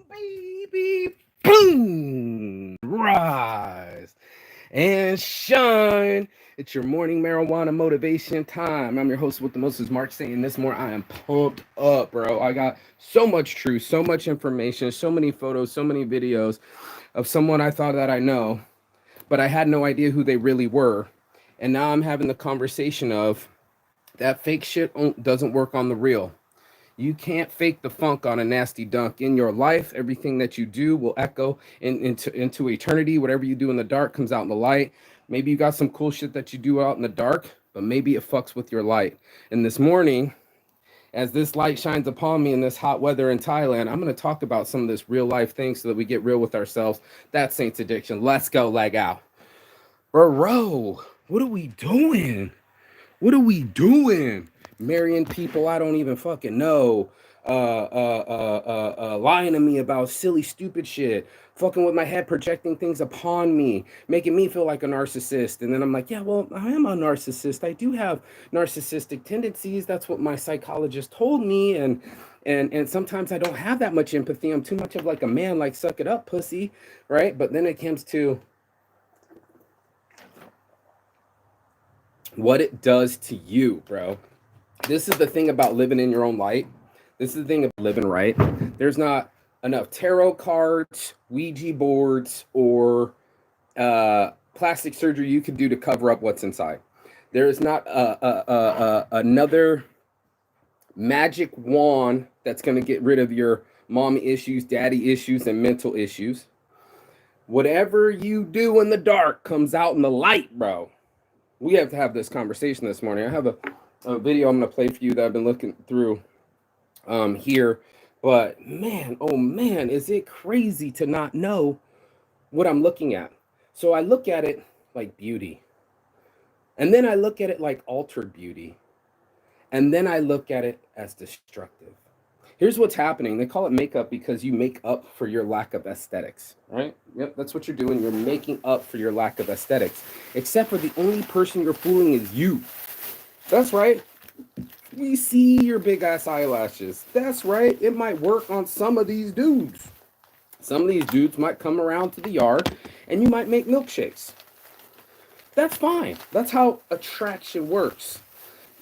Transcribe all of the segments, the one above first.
baby. Boom. Rise and shine. It's your morning marijuana motivation time. I'm your host with the most is Mark saying this more. I am pumped up, bro. I got so much truth, so much information, so many photos, so many videos of someone I thought that I know, but I had no idea who they really were. And now I'm having the conversation of that fake shit doesn't work on the real. You can't fake the funk on a nasty dunk in your life. Everything that you do will echo into eternity. Whatever you do in the dark comes out in the light. Maybe you got some cool shit that you do out in the dark, but maybe it fucks with your light. And this morning, as this light shines upon me in this hot weather in Thailand, I'm going to talk about some of this real life things so that we get real with ourselves. That's Saints Addiction. Let's go, leg out. Bro, what are we doing? What are we doing? Marrying people I don't even fucking know. Lying to me about silly, stupid shit. Fucking with my head, projecting things upon me, making me feel like a narcissist. And then I'm like, yeah, well, I am a narcissist. I do have narcissistic tendencies. That's what my psychologist told me. And sometimes I don't have that much empathy. I'm too much of like a man, like suck it up, pussy, right? But then it comes to what it does to you, bro. This is the thing about living in your own light. This is the thing of living right. There's not enough tarot cards, Ouija boards, or plastic surgery you could do to cover up what's inside. There is not another magic wand that's going to get rid of your mommy issues, daddy issues, and mental issues. Whatever you do in the dark comes out in the light, bro. We have to have this conversation this morning. I have a video I'm going to play for you that I've been looking through here. But man, oh man, is it crazy to not know what I'm looking at. So I look at it like beauty. And then I look at it like altered beauty. And then I look at it as destructive. Here's what's happening. They call it makeup because you make up for your lack of aesthetics, right? Yep, that's what you're doing. You're making up for your lack of aesthetics. Except for the only person you're fooling is you. That's right. We see your big ass eyelashes. That's right. It might work on some of these dudes. Some of these dudes might come around to the yard and you might make milkshakes. That's fine. That's how attraction works.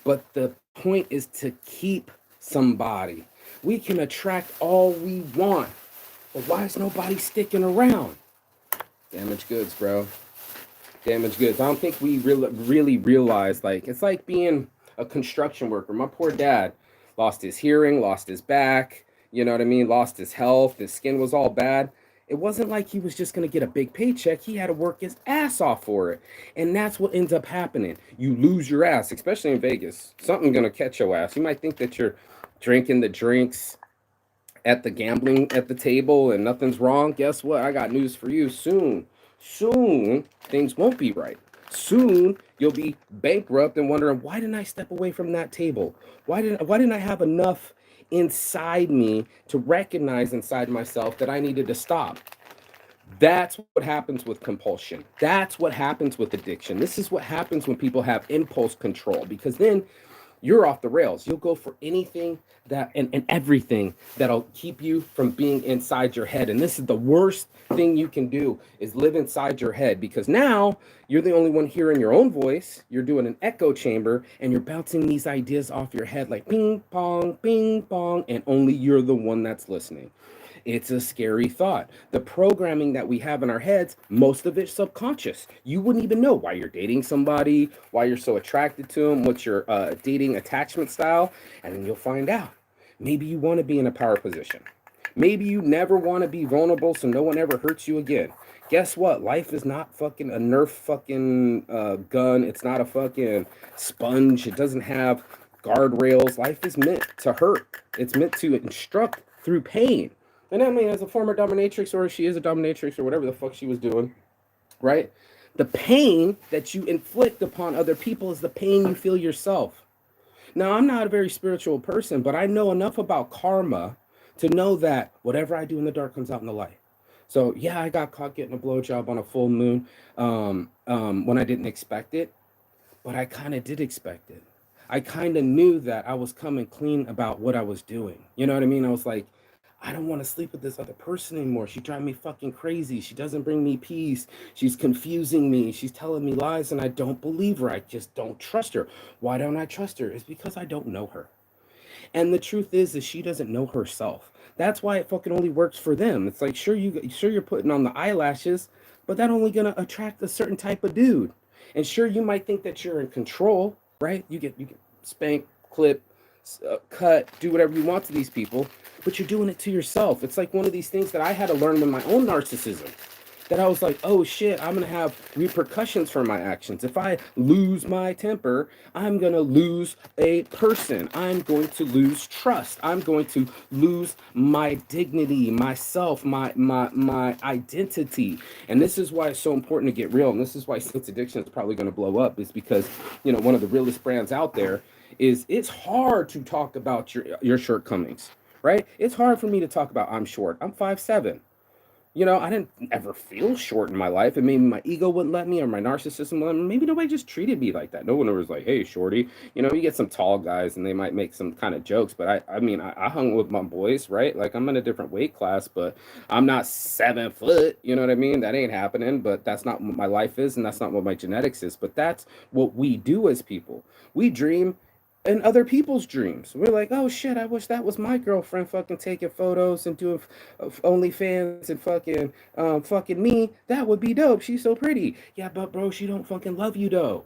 But the point is to keep somebody. We can attract all we want. But why is nobody sticking around? Damaged goods, bro. Damaged goods. I don't think we really realize, like, it's like being a construction worker. My poor dad lost his hearing, lost his back, you know what I mean? Lost his health. His skin was all bad. It wasn't like he was just going to get a big paycheck. He had to work his ass off for it. And that's what ends up happening. You lose your ass, especially in Vegas. Something's going to catch your ass. You might think that you're drinking the drinks at the gambling at the table and nothing's wrong. Guess what? I got news for you. Soon, things won't be right. Soon, you'll be bankrupt and wondering, why didn't I step away from that table? Why didn't I have enough inside me to recognize inside myself that I needed to stop? That's what happens with compulsion. That's what happens with addiction. This is what happens when people have impulse control, because then you're off the rails. You'll go for anything that and everything that'll keep you from being inside your head. And this is the worst thing you can do, is live inside your head, because now you're the only one hearing your own voice. You're doing an echo chamber and you're bouncing these ideas off your head like ping pong, and only you're the one that's listening. It's a scary thought. The programming that we have in our heads, most of it's subconscious. You wouldn't even know why you're dating somebody, why you're so attracted to them, what's your dating attachment style, and then you'll find out. Maybe you want to be in a power position. Maybe you never want to be vulnerable so no one ever hurts you again. Guess what? Life is not fucking a Nerf fucking gun. It's not a fucking sponge. It doesn't have guardrails. Life is meant to hurt. It's meant to instruct through pain. And I mean, as a former dominatrix, or she is a dominatrix, or whatever the fuck she was doing, right? The pain that you inflict upon other people is the pain you feel yourself. Now, I'm not a very spiritual person, but I know enough about karma to know that whatever I do in the dark comes out in the light. So, yeah, I got caught getting a blowjob on a full moon when I didn't expect it, but I kind of did expect it. I kind of knew that I was coming clean about what I was doing. You know what I mean? I was like, I don't want to sleep with this other person anymore. She drives me fucking crazy. She doesn't bring me peace. She's confusing me. She's telling me lies and I don't believe her. I just don't trust her. Why don't I trust her? It's because I don't know her. And the truth is she doesn't know herself. That's why it fucking only works for them. It's like sure you're putting on the eyelashes, but that only gonna attract a certain type of dude. And sure you might think that you're in control, right? You get spank, clip, cut, do whatever you want to these people, but you're doing it to yourself. It's like one of these things that I had to learn with my own narcissism. That I was like, oh shit, I'm gonna have repercussions for my actions. If I lose my temper, I'm gonna lose a person. I'm going to lose trust. I'm going to lose my dignity, myself, my identity. And this is why it's so important to get real. And this is why Since Addiction is probably gonna blow up, is because one of the realest brands out there is it's hard to talk about your shortcomings, right? It's hard for me to talk about I'm short. I'm 5'7". I didn't ever feel short in my life, and maybe my ego wouldn't let me, or my narcissism wouldn't. Maybe nobody just treated me like that. No one was like, "Hey, shorty." You get some tall guys, and they might make some kind of jokes. But I hung with my boys, right? Like I'm in a different weight class, but I'm not 7 foot. You know what I mean? That ain't happening. But that's not what my life is, and that's not what my genetics is. But that's what we do as people. We dream and other people's dreams. We're like, oh shit, I wish that was my girlfriend fucking taking photos and doing OnlyFans and fucking me. That would be dope. She's so pretty. Yeah, but bro, she don't fucking love you though.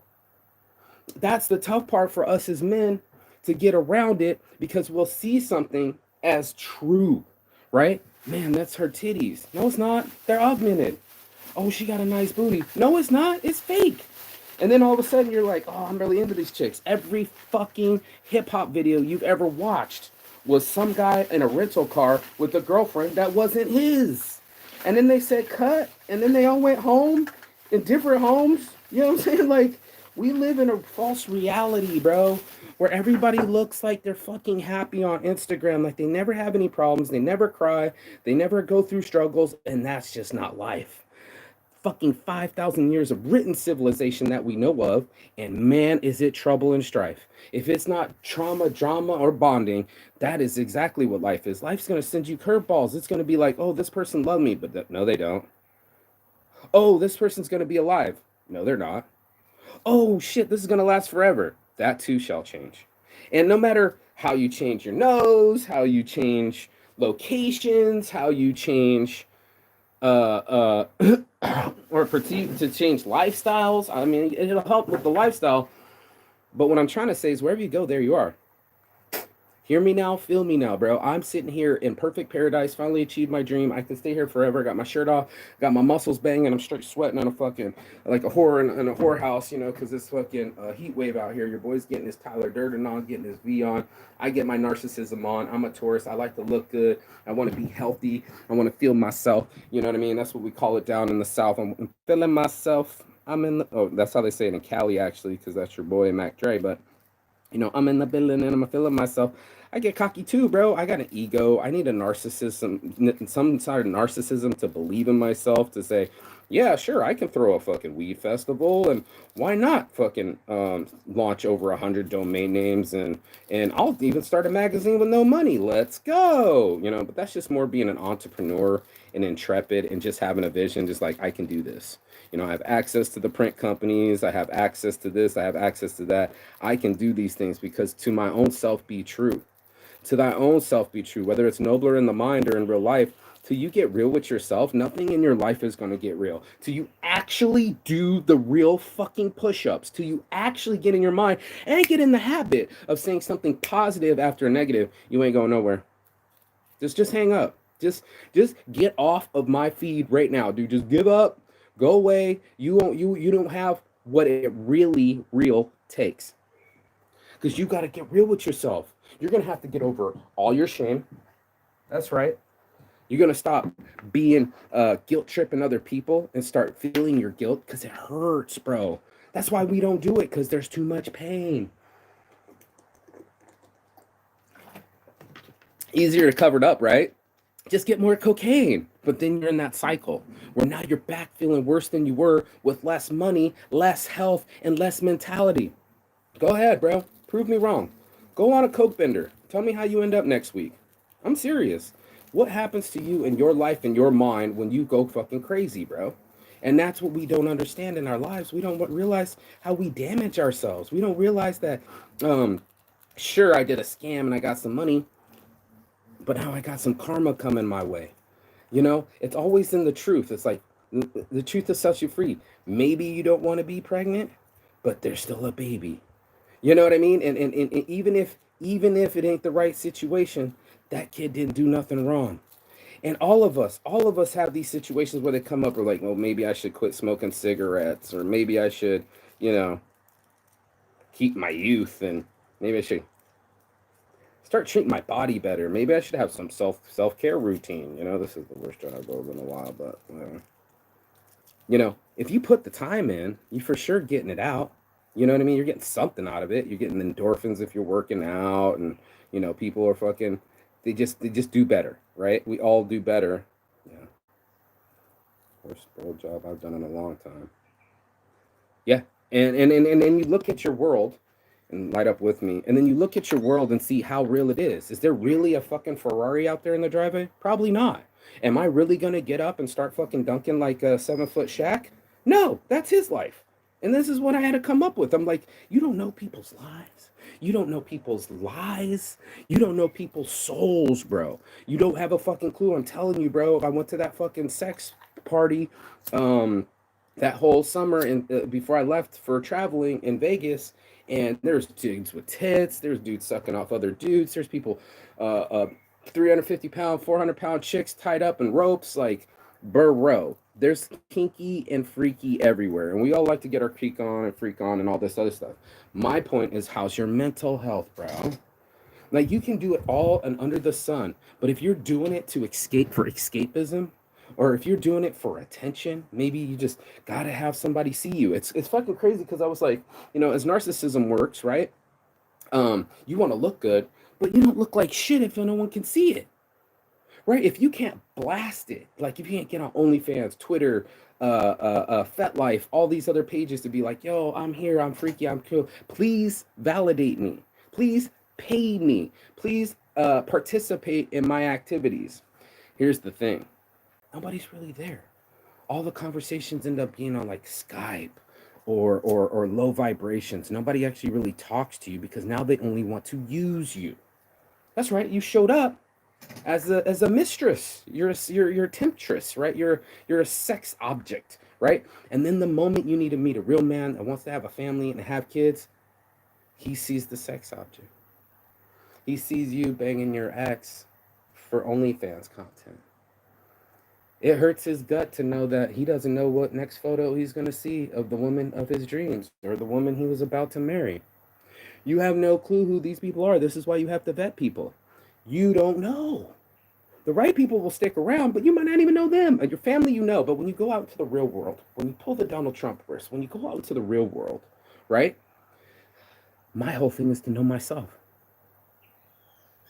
That's the tough part for us as men to get around it, because we'll see something as true, right? Man, that's her titties. No, it's not. They're augmented. Oh, she got a nice booty. No, it's not. It's fake. And then all of a sudden you're like, oh, I'm really into these chicks. Every fucking hip hop video you've ever watched was some guy in a rental car with a girlfriend that wasn't his. And then they said cut, and then they all went home in different homes. You know what I'm saying? Like, we live in a false reality, bro, where everybody looks like they're fucking happy on Instagram, like they never have any problems, they never cry, they never go through struggles, and that's just not life. Fucking 5,000 years of written civilization that we know of, and man, is it trouble and strife. If it's not trauma, drama, or bonding, that is exactly what life is. Life's going to send you curveballs. It's going to be like, oh, this person loved me, but no, they don't. Oh, this person's going to be alive. No, they're not. Oh, shit, this is going to last forever. That too shall change. And no matter how you change your nose, how you change locations, how you change or perceive to change lifestyles. I mean, it'll help with the lifestyle. But what I'm trying to say is wherever you go, there you are. Hear me now, feel me now, bro. I'm sitting here in perfect paradise, finally achieved my dream. I can stay here forever. Got my shirt off, got my muscles banging. I'm straight sweating on a fucking, like a whore in a whorehouse, because it's fucking heat wave out here. Your boy's getting his Tyler Durden on, getting his V on. I get my narcissism on. I'm a Taurus. I like to look good. I want to be healthy. I want to feel myself. You know what I mean? That's what we call it down in the South. I'm feeling myself. That's how they say it in Cali, actually, because that's your boy, Mac Dre. But I'm in the building and I'm feeling myself. I get cocky too, bro. I got an ego. I need a narcissism, some sort of narcissism to believe in myself, to say, yeah, sure, I can throw a fucking weed festival, and why not fucking launch over 100 domain names, and I'll even start a magazine with no money. Let's go, But that's just more being an entrepreneur and intrepid and just having a vision, just like I can do this. I have access to the print companies. I have access to this. I have access to that. I can do these things because to my own self be true. To thy own self be true, whether it's nobler in the mind or in real life. Till you get real with yourself, nothing in your life is going to get real. Till you actually do the real fucking push-ups. Till you actually get in your mind and get in the habit of saying something positive after a negative, you ain't going nowhere. Just hang up. Just get off of my feed right now, dude. Just give up. Go away. You don't have what it really real takes. Because you got to get real with yourself. You're going to have to get over all your shame. That's right. You're going to stop being guilt tripping other people and start feeling your guilt, because it hurts, bro. That's why we don't do it, because there's too much pain. Easier to cover it up, right? Just get more cocaine. But then you're in that cycle where now you're back feeling worse than you were, with less money, less health, and less mentality. Go ahead, bro. Prove me wrong. Go on a coke bender. Tell me how you end up next week. I'm serious. What happens to you in your life, in your mind, when you go fucking crazy, bro? And that's what we don't understand in our lives. We don't realize how we damage ourselves. We don't realize that, um, sure, I did a scam and I got some money, but now I got some karma coming my way. You know, it's always in the truth. It's like the truth will set you free. Maybe you don't want to be pregnant, but there's still a baby. You know what I mean? And even if it ain't the right situation, that kid didn't do nothing wrong. And all of us have these situations where they come up or like, well, maybe I should quit smoking cigarettes, or maybe I should, you know, keep my youth, and maybe I should start treating my body better. Maybe I should have some self-care routine. You know, this is the worst job I've rolled in a while, but you know, if you put the time in, you for sure getting it out. You know what I mean? You're getting something out of it. You're getting endorphins if you're working out, and you know, people are fucking. They just do better, right? We all do better. Yeah, worst old job I've done in a long time. Yeah, and you look at your world and light up with me, and then you look at your world and see how real it is. Is there really a fucking Ferrari out there in the driveway? Probably not. Am I really gonna get up and start fucking dunking like a 7 foot Shaq? No, that's his life. And this is what I had to come up with. I'm like, you don't know people's lives. You don't know people's lies. You don't know people's souls, bro. You don't have a fucking clue. I'm telling you, bro. I went to that fucking sex party, um, that whole summer, and before I left for traveling in Vegas, and there's dudes with tits, there's dudes sucking off other dudes, there's people, uh, uh 350 pound, 400 pound chicks tied up in ropes, like, bro, there's kinky and freaky everywhere, and we all like to get our freak on and freak on and all this other stuff. My point is, how's your mental health, bro? Like, you can do it all and under the sun, but if you're doing it to escape, for escapism, or if you're doing it for attention, maybe you just gotta have somebody see you. It's fucking crazy, because I was like, you know, as narcissism works, right? You want to look good, but you don't look like shit if no one can see it, right? If you can't blast it, like if you can't get on OnlyFans, Twitter, FetLife, all these other pages to be like, yo, I'm here, I'm freaky, I'm cool. Please validate me. Please pay me. Please participate in my activities. Here's the thing: nobody's really there. All the conversations end up being on like Skype or low vibrations. Nobody actually really talks to you, because now they only want to use you. That's right. You showed up as a mistress. You're a temptress, right? You're a sex object, right? And then the moment you need to meet a real man that wants to have a family and have kids, he sees the sex object. He sees you banging your ex for OnlyFans content. It hurts his gut to know that he doesn't know what next photo he's going to see of the woman of his dreams, or the woman he was about to marry. You have no clue who these people are. This is why you have to vet people. You don't know. The right people will stick around, but you might not even know them. And your family, you know. But when you go out into the real world, when you pull the Donald Trump verse, when you go out into the real world, right? My whole thing is to know myself.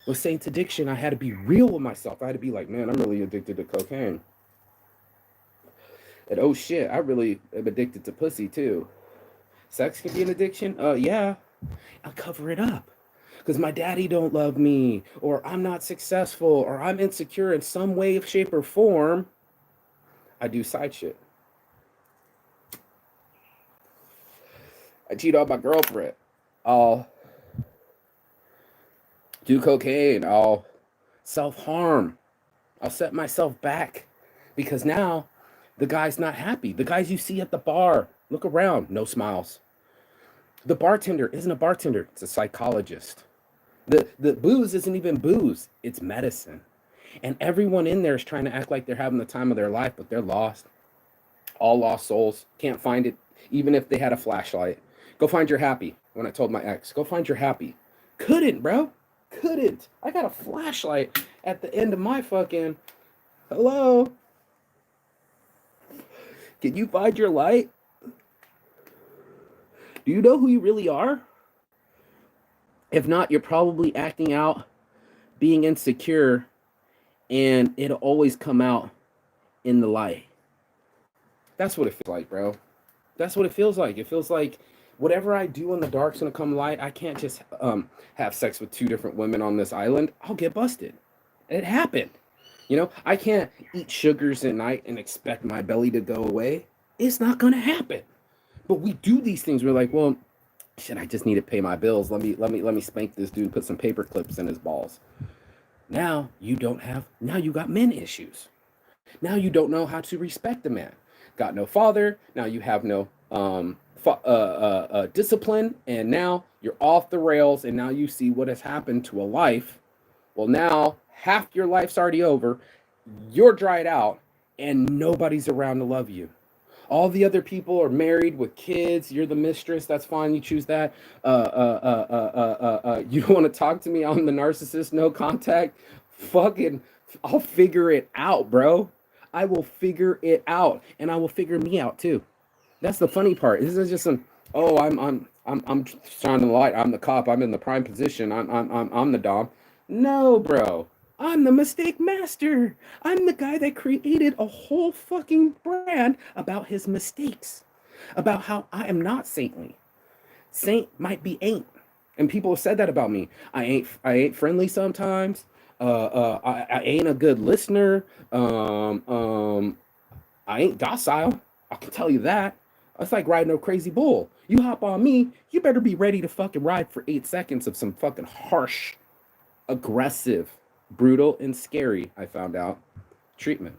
With Saints Addiction, I had to be real with myself. I had to be like, man, I'm really addicted to cocaine. And oh shit, I really am addicted to pussy too. Sex can be an addiction? Yeah. I'll cover it up. Because my daddy don't love me, or I'm not successful, or I'm insecure in some way, shape, or form. I do side shit. I cheat on my girlfriend. I'll do cocaine. I'll self-harm. I'll set myself back. Because now the guy's not happy. The guys you see at the bar, look around, no smiles. The bartender isn't a bartender, it's a psychologist. The booze isn't even booze, it's medicine. And everyone in there is trying to act like they're having the time of their life, but they're lost. All lost souls. Can't find it, even if they had a flashlight. Go find your happy. When I told my ex, go find your happy. Couldn't, bro. Couldn't. I got a flashlight at the end of my fucking. Hello? Can you find your light? Do you know who you really are? If not, you're probably acting out, being insecure, and it'll always come out in the light. That's what it feels like, bro. That's what it feels like. It feels like whatever I do in the dark's gonna come light. I can't just have sex with two different women on this island. I'll get busted. It happened. You know, I can't eat sugars at night and expect my belly to go away. It's not gonna happen. But we do these things. We're like, well, shit, I just need to pay my bills. Let me spank this dude, put some paper clips in his balls. Now you don't have, now you got men issues. Now you don't know how to respect a man. Got no father. Now you have no discipline, and now you're off the rails. And now you see what has happened to a life. Well, now half your life's already over. You're dried out, and nobody's around to love you. All the other people are married with kids. You're the mistress. That's fine. You choose that. You don't want to talk to me. I'm the narcissist. No contact. Fucking, I'll figure it out, bro. I will figure it out, and I will figure me out too. That's the funny part. This is just some. Oh, I'm shining the light. I'm the cop. I'm in the prime position. I'm the dom. No, bro. I'm the mistake master. I'm the guy that created a whole fucking brand about his mistakes, about how I am not saintly. Saint might be ain't, and people have said that about me. I ain't friendly sometimes. I ain't a good listener. I ain't docile. I can tell you that. It's like riding a crazy bull. You hop on me, you better be ready to fucking ride for 8 seconds of some fucking harsh, aggressive, brutal, and scary, I found out, treatment.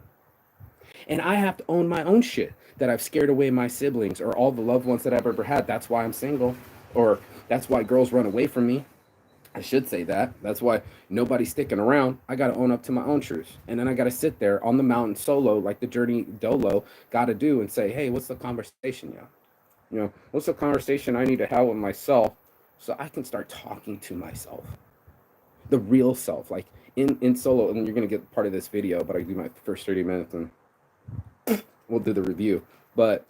And I have to own my own shit that I've scared away my siblings or all the loved ones that I've ever had. That's why I'm single. Or that's why girls run away from me. I should say that. That's why nobody's sticking around. I got to own up to my own truth. And then I got to sit there on the mountain solo, like the Journey Dolo got to do, and say, hey, what's the conversation, yo? You know, what's the conversation I need to have with myself so I can start talking to myself? The real self, like in solo, and you're going to get part of this video, but I do my first 30 minutes and we'll do the review. But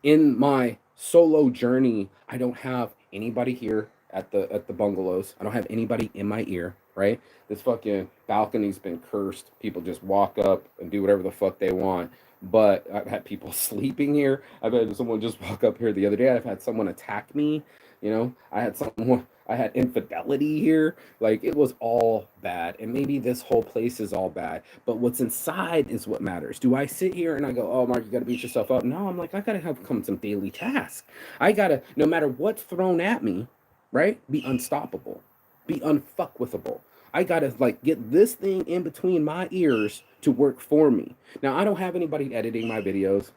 in my solo journey, I don't have anybody here at the bungalows. I don't have anybody in my ear, right? This fucking balcony's been cursed. People just walk up and do whatever the fuck they want. But I've had people sleeping here. I've had someone just walk up here the other day. I've had someone attack me. You know, I had infidelity here. Like, it was all bad. And maybe this whole place is all bad. But what's inside is what matters. Do I sit here and I go, oh, Mark, you got to beat yourself up? No, I'm like, I got to have come some daily tasks. I got to, no matter what's thrown at me, right? Be unstoppable. Be unfuckwithable. I got to, like, get this thing in between my ears to work for me. Now, I don't have anybody editing my videos.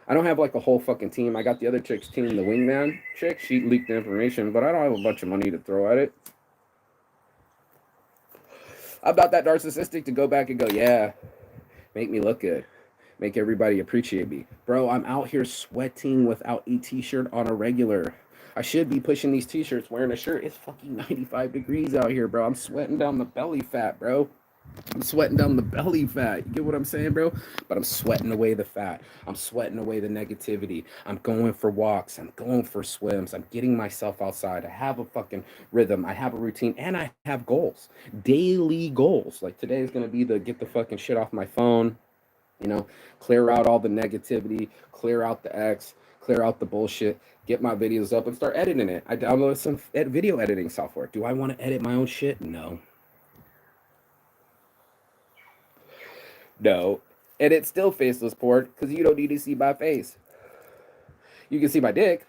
I don't have like a whole fucking team. I got the other chick's team, the wingman chick. She leaked the information, but I don't have a bunch of money to throw at it. I'm not that narcissistic to go back and go, yeah, make me look good. Make everybody appreciate me. Bro, I'm out here sweating without a t-shirt on a regular. I should be pushing these t-shirts wearing a shirt. It's fucking 95 degrees out here, bro. I'm sweating down the belly fat, bro. I'm sweating down the belly fat. You get what I'm saying, bro? But I'm sweating away the fat. I'm sweating away the negativity. I'm going for walks. I'm going for swims. I'm getting myself outside. I have a fucking rhythm. I have a routine. And I have goals. Daily goals. Like today is going to be the get the fucking shit off my phone. You know, clear out all the negativity. Clear out the X. Clear out the bullshit. Get my videos up and start editing it. I downloaded some video editing software. Do I want to edit my own shit? No. No. And it's still faceless port because you don't need to see my face. You can see my dick.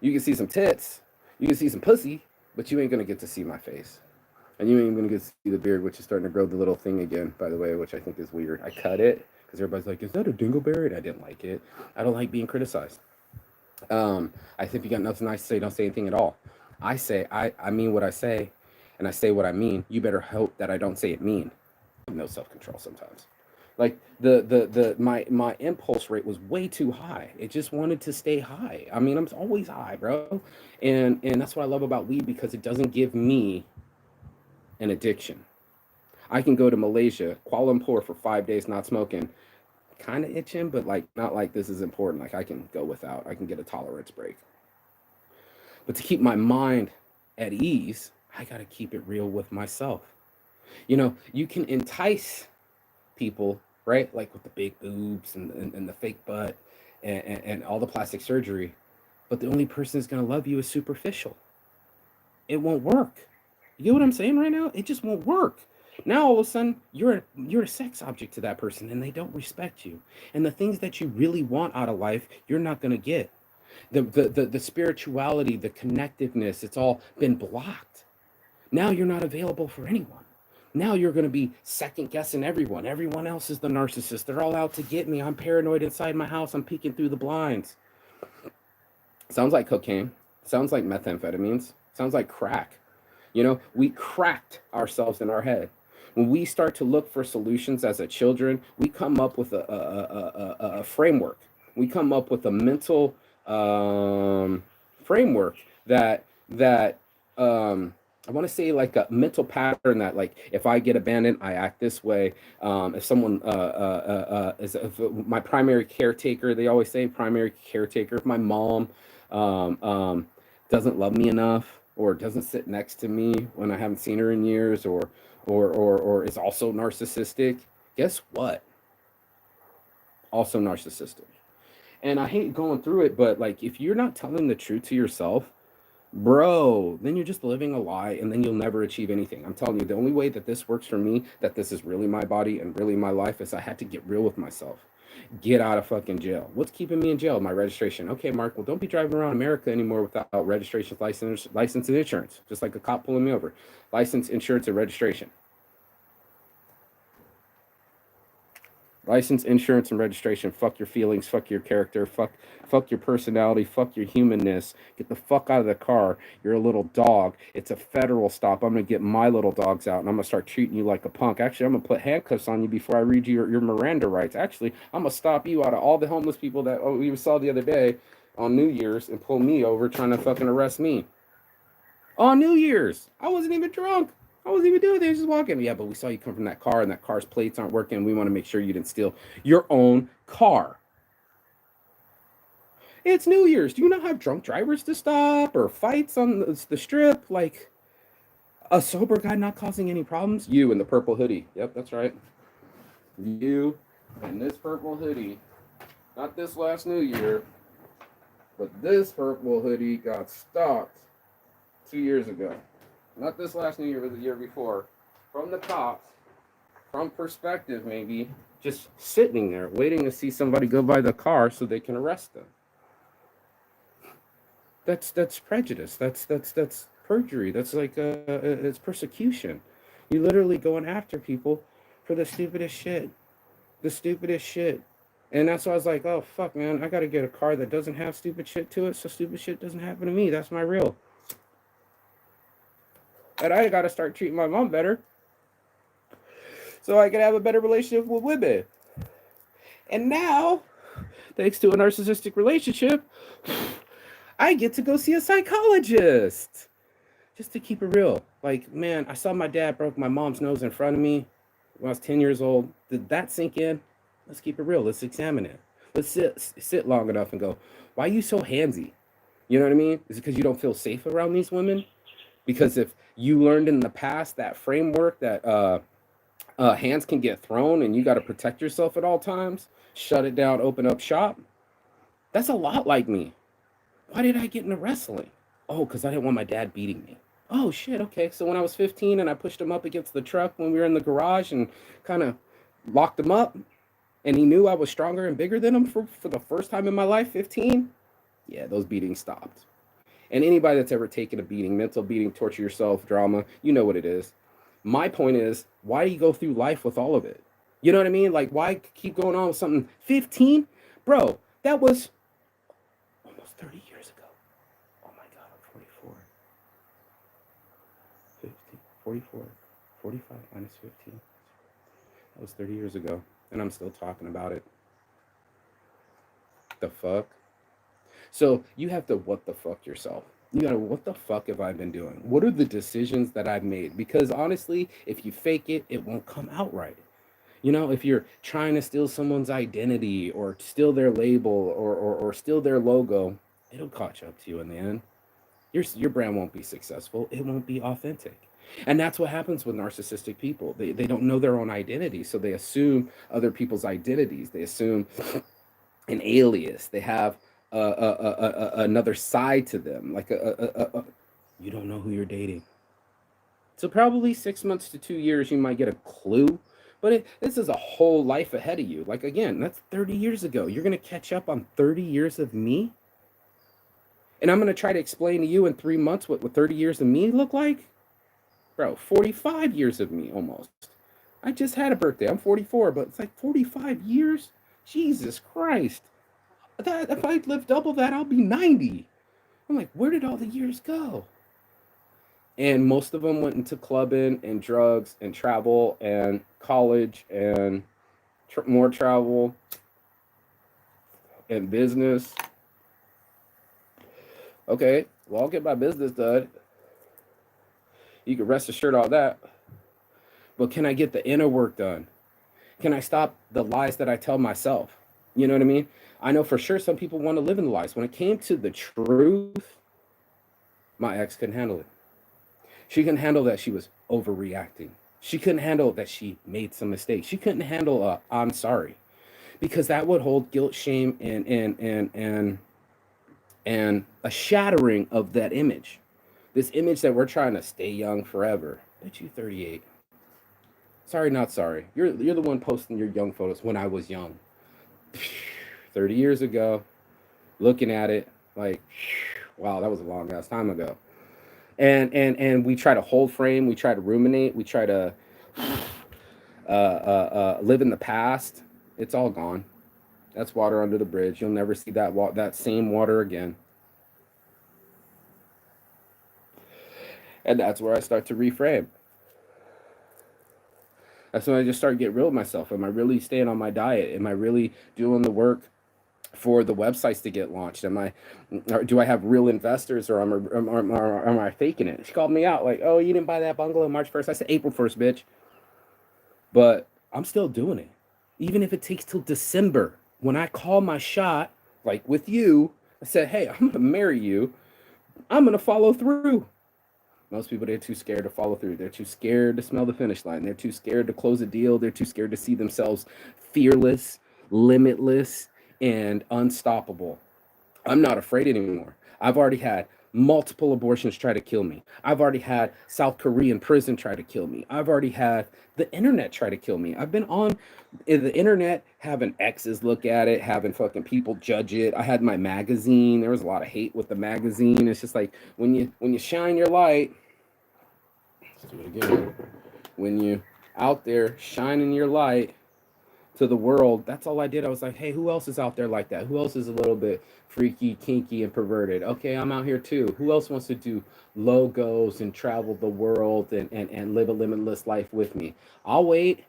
You can see some tits. You can see some pussy, but you ain't going to get to see my face. And you ain't going to get to see the beard, which is starting to grow the little thing again, by the way, which I think is weird. I cut it because everybody's like, is that a dingleberry? And I didn't like it. I don't like being criticized. I think you got nothing nice to say, don't say anything at all. I say, I mean what I say, and I say what I mean. You better hope that I don't say it mean. I have no self-control sometimes. Like my impulse rate was way too high. It just wanted to stay high. I mean, I'm always high, bro. And that's what I love about weed because it doesn't give me an addiction. I can go to Malaysia, Kuala Lumpur for 5 days not smoking, kind of itching, but like not like this is important. Like I can go without. I can get a tolerance break. But to keep my mind at ease, I got to keep it real with myself. You know, you can entice people, right? Like with the big boobs and the fake butt and all the plastic surgery. But the only person that's going to love you is superficial. It won't work. You get what I'm saying right now? It just won't work. Now all of a sudden you're a sex object to that person, and they don't respect you. And the things that you really want out of life, you're not going to get. The spirituality, the connectiveness, it's all been blocked. Now you're not available for anyone. Now you're going to be second guessing everyone. Everyone else is the narcissist. They're all out to get me. I'm paranoid inside my house. I'm peeking through the blinds. Sounds like cocaine. Sounds like methamphetamines. Sounds like crack. You know, we cracked ourselves in our head. When we start to look for solutions as a children, we come up with a framework. We come up with a mental framework that I want to say like a mental pattern that like if I get abandoned, I act this way. If someone is if my primary caretaker, they always say primary caretaker. If my mom doesn't love me enough or doesn't sit next to me when I haven't seen her in years, or is also narcissistic, guess what? Also narcissistic. And I hate going through it, but like if you're not telling the truth to yourself, bro, then you're just living a lie and then you'll never achieve anything. I'm telling you, the only way that this works for me, that this is really my body and really my life, is I had to get real with myself. Get out of fucking jail. What's keeping me in jail? My registration. Okay, Mark, well, don't be driving around America anymore without registration, license, and insurance. Just like a cop pulling me over. License, insurance, and registration. License, insurance, and registration. Fuck your feelings. Fuck your character. Fuck your personality. Fuck your humanness. Get the fuck out of the car. You're a little dog. It's a federal stop. I'm gonna get my little dogs out and I'm gonna start treating you like a punk. Actually, I'm gonna put handcuffs on you before I read you your Miranda rights. Actually, I'm gonna stop you out of all the homeless people that we saw the other day on New Year's and pull me over trying to fucking arrest me. On New Year's, I wasn't even drunk. I wasn't even doing it. They were just walking. Yeah, but we saw you come from that car, and that car's plates aren't working. We want to make sure you didn't steal your own car. It's New Year's. Do you not have drunk drivers to stop or fights on the strip? Like a sober guy not causing any problems? You in the purple hoodie. Yep, that's right. You in this purple hoodie. Not this last New Year, but this purple hoodie got stopped 2 years ago. Not this last New Year, but the year before. From the cops, from perspective maybe, just sitting there waiting to see somebody go by the car so they can arrest them. That's prejudice. That's perjury. That's like it's persecution. You literally going after people for the stupidest shit. The stupidest shit. And that's why I was like, oh fuck man, I gotta get a car that doesn't have stupid shit to it so stupid shit doesn't happen to me. That's my real. And I gotta start treating my mom better so I can have a better relationship with women. And now, thanks to a narcissistic relationship, I get to go see a psychologist. Just to keep it real. Like, man, I saw my dad broke my mom's nose in front of me when I was 10 years old. Did that sink in? Let's keep it real. Let's examine it. Let's sit long enough and go, why are you so handsy? You know what I mean? Is it because you don't feel safe around these women? Because if you learned in the past that framework that hands can get thrown and you got to protect yourself at all times, shut it down, open up shop, that's a lot like me. Why did I get into wrestling? Oh, because I didn't want my dad beating me. Oh, shit, okay. So when I was 15 and I pushed him up against the truck when we were in the garage and kind of locked him up, and he knew I was stronger and bigger than him for the first time in my life, 15, yeah, those beatings stopped. And anybody that's ever taken a beating, mental beating, torture yourself, drama, you know what it is. My point is, why do you go through life with all of it? You know what I mean? Like, why keep going on with something? 15? Bro, that was almost 30 years ago. Oh my God, I'm 44. 50, 44, 45 minus 15. That was 30 years ago. And I'm still talking about it. The fuck? So you have to what the fuck yourself. You gotta, what the fuck have I been doing? What are the decisions that I've made? Because honestly, if you fake it, it won't come out right. You know, if you're trying to steal someone's identity or steal their label or steal their logo, it'll catch up to you in the end. Your brand won't be successful. It won't be authentic. And that's what happens with narcissistic people. They don't know their own identity, so they assume other people's identities. They assume an alias. They have another side to them. Like you don't know who you're dating. So probably 6 months to 2 years, you might get a clue. But this is a whole life ahead of you. Like, again, that's 30 years ago. You're going to catch up on 30 years of me? And I'm going to try to explain to you in 3 months what 30 years of me look like? Bro, 45 years of me almost. I just had a birthday. I'm 44, but it's like 45 years? Jesus Christ. That if I live double that, I'll be 90. I'm like, where did all the years go? And most of them went into clubbing and drugs and travel and college and more travel and business. Okay, well, I'll get my business done. You can rest assured all that. But can I get the inner work done? Can I stop the lies that I tell myself? You know what I mean? I know for sure some people want to live in the lies. When it came to the truth, my ex couldn't handle it. She couldn't handle that she was overreacting. She couldn't handle that she made some mistakes. She couldn't handle I'm sorry. Because that would hold guilt, shame, and a shattering of that image. This image that we're trying to stay young forever. Bet you 38. Sorry, not sorry. You're the one posting your young photos when I was young. 30 years ago, looking at it like, wow, that was a long ass time ago. And we try to hold frame, we try to ruminate, we try to live in the past. It's all gone. That's water under the bridge. You'll never see that same water again. And that's where I start to reframe. That's when I just start to get real with myself. Am I really staying on my diet? Am I really doing the work for the websites to get launched? Or do I have real investors, or am I faking it? She called me out like, oh, you didn't buy that bungalow March 1st. I said April 1st, bitch. But I'm still doing it. Even if it takes till December. When I call my shot, like with you, I said, hey, I'm going to marry you. I'm going to follow through. Most people, they're too scared to follow through. They're too scared to smell the finish line. They're too scared to close a deal. They're too scared to see themselves fearless, limitless, and unstoppable. I'm not afraid anymore. I've already had multiple abortions try to kill me. I've already had South Korean prison try to kill me. I've already had the internet try to kill me. I've been on the internet having exes look at it, having fucking people judge it. I had my magazine. There was a lot of hate with the magazine. It's just like when you shine your light, let's do it again. When you out there shining your light to the world, that's all I did. I was like, hey, who else is out there like that? Who else is a little bit freaky, kinky, and perverted? Okay, I'm out here too. Who else wants to do logos and travel the world and live a limitless life with me? I'll wait.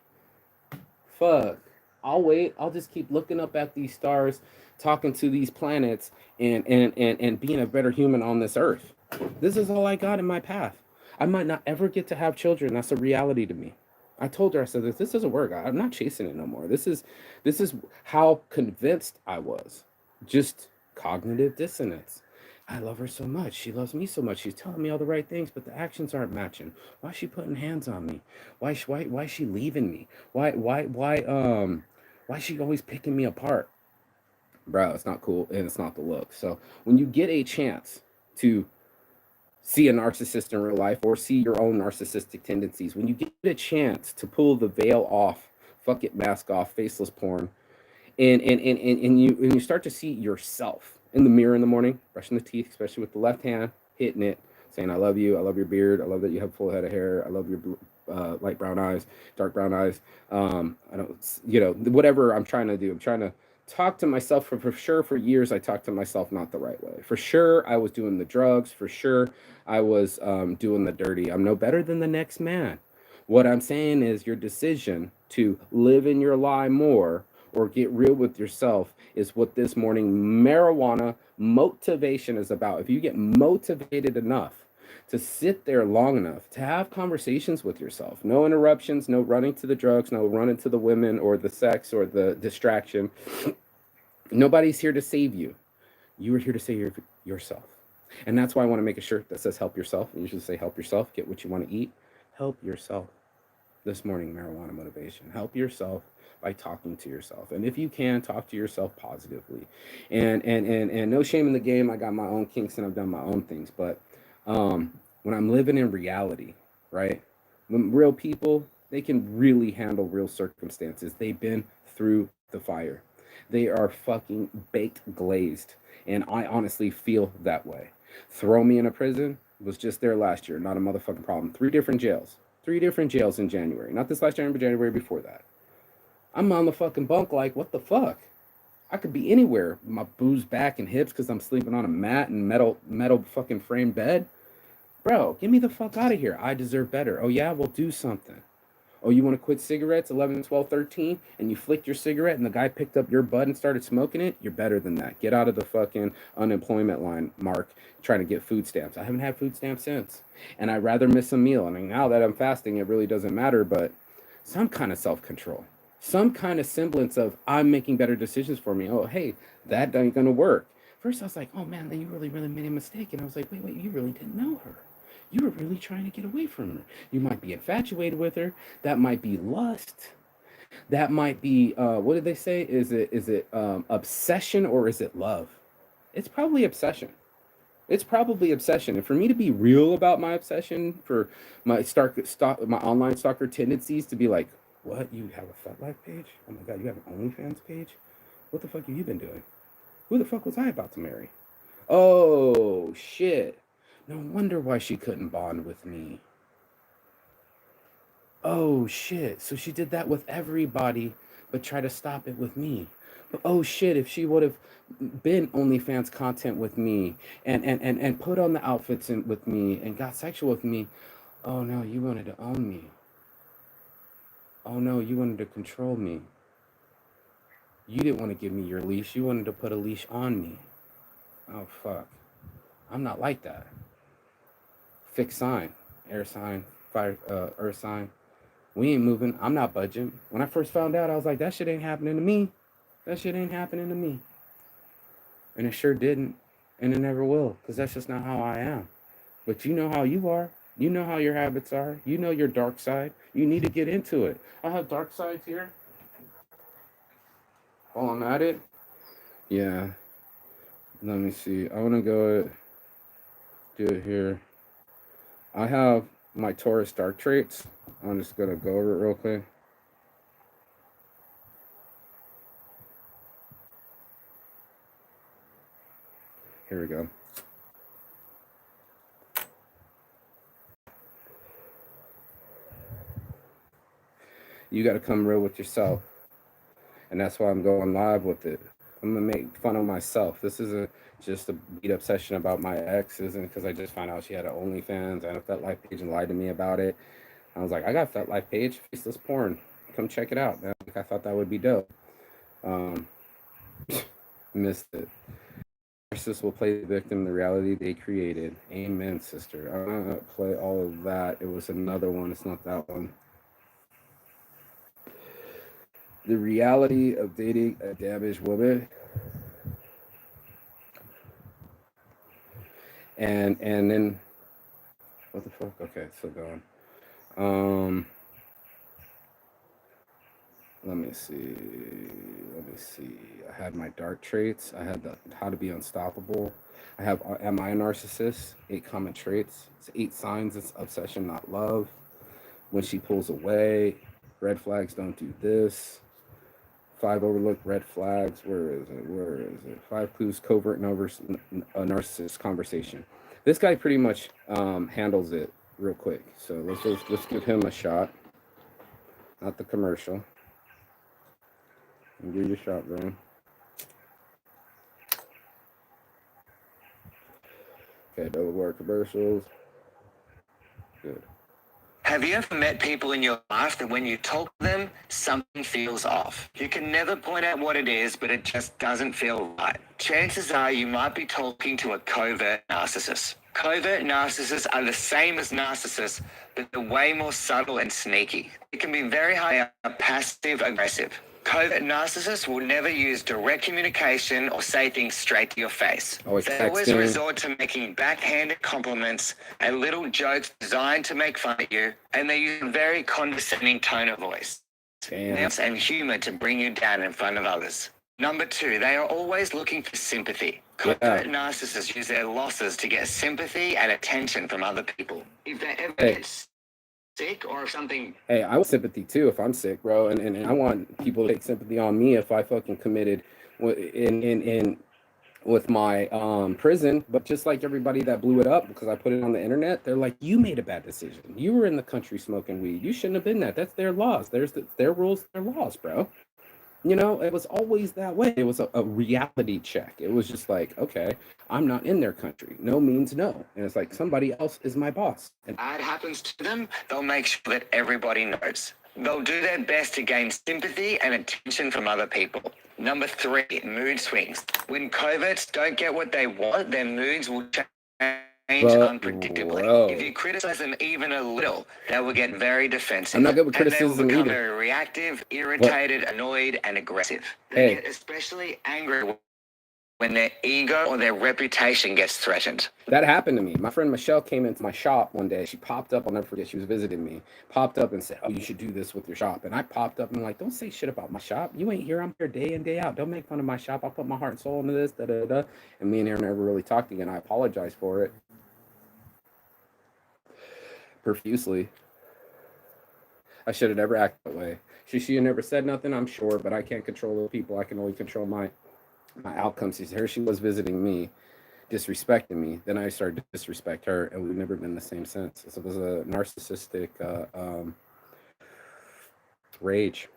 Fuck. I'll wait. I'll just keep looking up at these stars, talking to these planets, and being a better human on this earth. This is all I got in my path. I might not ever get to have children. That's a reality to me. I told her, I said, this doesn't work. I'm not chasing it no more. This is how convinced I was. Just cognitive dissonance. I love her so much. She loves me so much. She's telling me all the right things, but the actions aren't matching. Why is she putting hands on me? Why is she leaving me? Why is she always picking me apart? Bro, it's not cool, and it's not the look. So when you get a chance to see a narcissist in real life or see your own narcissistic tendencies, when you get a chance to pull the veil off, fuck it, mask off, faceless porn, and you start to see yourself in the mirror in the morning, brushing the teeth, especially with the left hand, hitting it, saying, I love you, I love your beard, I love that you have full head of hair, I love your light brown eyes, dark brown eyes. I don't, whatever I'm trying to do. I'm trying to talk to myself for sure. For years, I talked to myself not the right way. For sure, I was doing the drugs. For sure, I was doing the dirty. I'm no better than the next man. What I'm saying is your decision to live in your lie more or get real with yourself is what this morning marijuana motivation is about. If you get motivated enough to sit there long enough to have conversations with yourself, no interruptions, no running to the drugs, no running to the women or the sex or the distraction. Nobody's here to save you. You are here to save yourself. And that's why I want to make a shirt that says help yourself. And you should say help yourself, get what you want to eat. Help yourself. This morning, marijuana motivation. Help yourself by talking to yourself. And if you can, talk to yourself positively. And no shame in the game. I got my own kinks and I've done my own things. But when I'm living in reality, right? When real people, they can really handle real circumstances. They've been through the fire. They are fucking baked glazed. And I honestly feel that way. Throw me in a prison, was just there last year, not a motherfucking problem. Three different jails. Three different jails in January. Not this last January, but January before that. I'm on the fucking bunk like, what the fuck? I could be anywhere. My booze back and hips because I'm sleeping on a mat and metal fucking frame bed. Bro, get me the fuck out of here. I deserve better. Oh yeah, we'll do something. Oh, you want to quit cigarettes 11, 12, 13, and you flicked your cigarette and the guy picked up your bud and started smoking it? You're better than that. Get out of the fucking unemployment line, Mark, trying to get food stamps. I haven't had food stamps since. And I'd rather miss a meal. I mean, now that I'm fasting, it really doesn't matter, but some kind of self control, some kind of semblance of I'm making better decisions for me. Oh, hey, that ain't going to work. First, I was like, oh man, then you really, really made a mistake. And I was like, wait, you really didn't know her. You were really trying to get away from her. You might be infatuated with her. That might be lust. That might be what did they say? Is it obsession or is it love? It's probably obsession. It's probably obsession. And for me to be real about my obsession, for my online stalker tendencies to be like, what? You have a FetLife page? Oh my god, you have an OnlyFans page? What the fuck have you been doing? Who the fuck was I about to marry? Oh shit. No wonder why she couldn't bond with me. Oh shit. So she did that with everybody, but try to stop it with me. But oh shit, if she would have been OnlyFans content with me and put on the outfits with me and got sexual with me, oh no, you wanted to own me. Oh no, you wanted to control me. You didn't want to give me your leash. You wanted to put a leash on me. Oh fuck. I'm not like that. Fixed sign, air sign, fire, earth sign. We ain't moving. I'm not budging. When I first found out, I was like, that shit ain't happening to me. That shit ain't happening to me. And it sure didn't. And it never will. Because that's just not how I am. But you know how you are. You know how your habits are. You know your dark side. You need to get into it. I have dark sides here while I'm at it. Yeah. Let me see. I want to go do it here. I have my Taurus dark traits. I'm just going to go over it real quick. Here we go. You got to come real with yourself. And that's why I'm going live with it. I'm going to make fun of myself. This isn't just a beat up session about my ex. Isn't because I just found out she had an OnlyFans and a FetLife page and lied to me about it. I was like, I got a FetLife page, faceless porn. Come check it out, man. I thought that would be dope. Missed it. Narcissists will play the victim in the reality they created. Amen, sister. I'm not going to play all of that. It was another one. It's not that one. The reality of dating a damaged woman. And then what the fuck? Okay, it's still going. Let me see. I had my dark traits. I had the how to be unstoppable. I have am I a narcissist? 8 common traits. It's 8 signs. It's obsession, not love. When she pulls away, red flags, don't do this. 5 overlooked red flags. Where is it? 5 clues, covert and a narcissist conversation. This guy pretty much handles it real quick. So let's give him a shot. Not the commercial. And give you a shot, bro. Okay, double word commercials. Good. Have you ever met people in your life that when you talk to them, something feels off? You can never point out what it is, but it just doesn't feel right. Chances are you might be talking to a covert narcissist. Covert narcissists are the same as narcissists, but they're way more subtle and sneaky. It can be very high up, passive aggressive. Covert narcissists will never use direct communication or say things straight to your face. They always resort to making backhanded compliments and little jokes designed to make fun of you, and they use a very condescending tone of voice and humor to bring you down in front of others. Number 2, they are always looking for sympathy. Covert narcissists use their losses to get sympathy and attention from other people. If they ever get sick or if something. Hey, I want sympathy too if I'm sick, bro, and I want people to take sympathy on me if I fucking committed in with my prison. But just like everybody that blew it up because I put it on the internet, they're like, you made a bad decision. You were in the country smoking weed. You shouldn't have been that. That's their laws. Their rules, their laws, bro. You know, it was always that way. It was a reality check. It was just like, okay, I'm not in their country. No means no. And it's like somebody else is my boss. And Bad happens to them, they'll make sure that everybody knows. They'll do their best to gain sympathy and attention from other people. Number 3, mood swings. When coverts don't get what they want, their moods will change unpredictably. bro, If you criticize them even a little, they will get very defensive. I'm not good with And they will criticism become either. very reactive, irritated, annoyed, and aggressive. They Hey. get especially angry when their ego or their reputation gets threatened. That happened to me. My friend Michelle came into my shop one day. She popped up. I'll never forget. She was visiting me. Popped up and said, "Oh, you should do this with your shop." And I popped up and I'm like, "Don't say shit about my shop. You ain't here. I'm here day in, day out. Don't make fun of my shop. I'll put my heart and soul into this." Da da da. And me and her never really talked again. I apologize for it profusely. I should have never acted that way. She had never said nothing, I'm sure, but I can't control the people. I can only control my outcomes. Here she was visiting me, disrespecting me. Then I started to disrespect her, and we've never been the same since. So it was a narcissistic rage.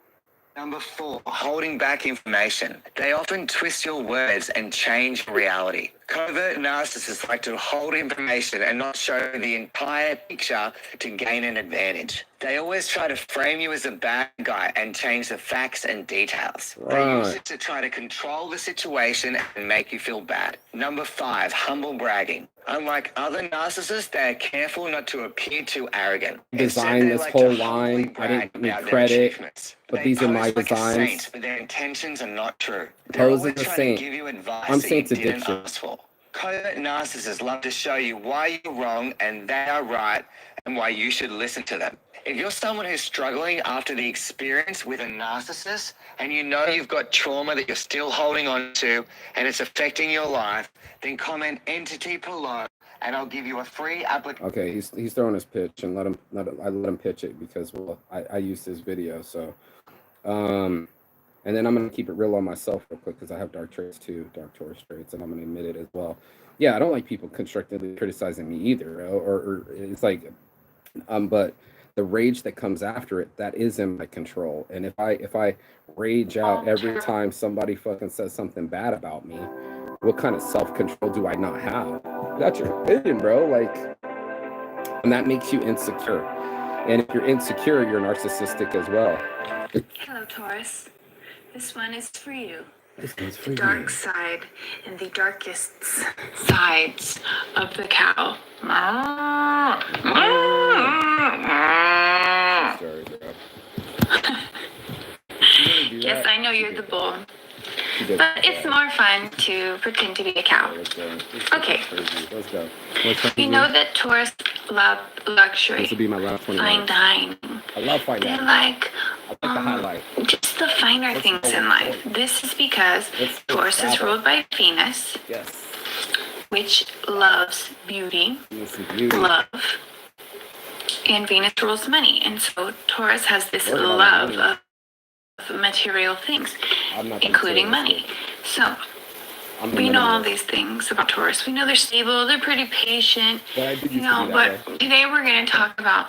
Number 4, holding back information. They often twist your words and change reality. Covert narcissists like to hold information and not show the entire picture to gain an advantage. They always try to frame you as a bad guy and change the facts and details. They use it to try to control the situation and make you feel bad. Number 5, humble bragging. Unlike other narcissists, they are careful not to appear too arrogant. Design this whole line. I didn't need credit, but these are my designs. Saint, but their intentions are not true. They're They're always always a trying saint. to give you advice I'm that Saint's you didn't addiction. ask for. Covert narcissists love to show you why you're wrong and they are right and why you should listen to them. If you're someone who's struggling after the experience with a narcissist and you know you've got trauma that you're still holding on to and it's affecting your life, then comment entity below and I'll give you a free application. Okay, he's throwing his pitch, and I let him pitch it because, well, I used his video. So and then I'm gonna keep it real on myself real quick because I have dark traits too, dark Taurus traits, and I'm gonna admit it as well. Yeah, I don't like people constructively criticizing me either, or it's like but the rage that comes after it, that is in my control. And if I rage out every time somebody fucking says something bad about me, what kind of self-control do I not have? That's your opinion, bro. Like, and that makes you insecure. And if you're insecure, you're narcissistic as well. Hello, Taurus. This one is for you. This one's for The dark side and the darkest sides of the cow. Sorry, bro. Yes, I know you're the bull, but it's more fun to pretend to be a cow. Okay. Let's go. We know that Taurus love luxury, This will be my last 20 fine minutes. dining. I love fine They dining. like I like the highlight. just the finer things in life. This is because Taurus is ruled by Venus, Yes. which loves beauty, This is beauty. love, and Venus rules money. And so Taurus has this Worry about love money. of material things, I'm not the including money. materialistic. So I'm the we know all minimalist. these things about Taurus. We know they're stable, they're pretty patient, But I did used you to know, be that but way. today we're going to talk about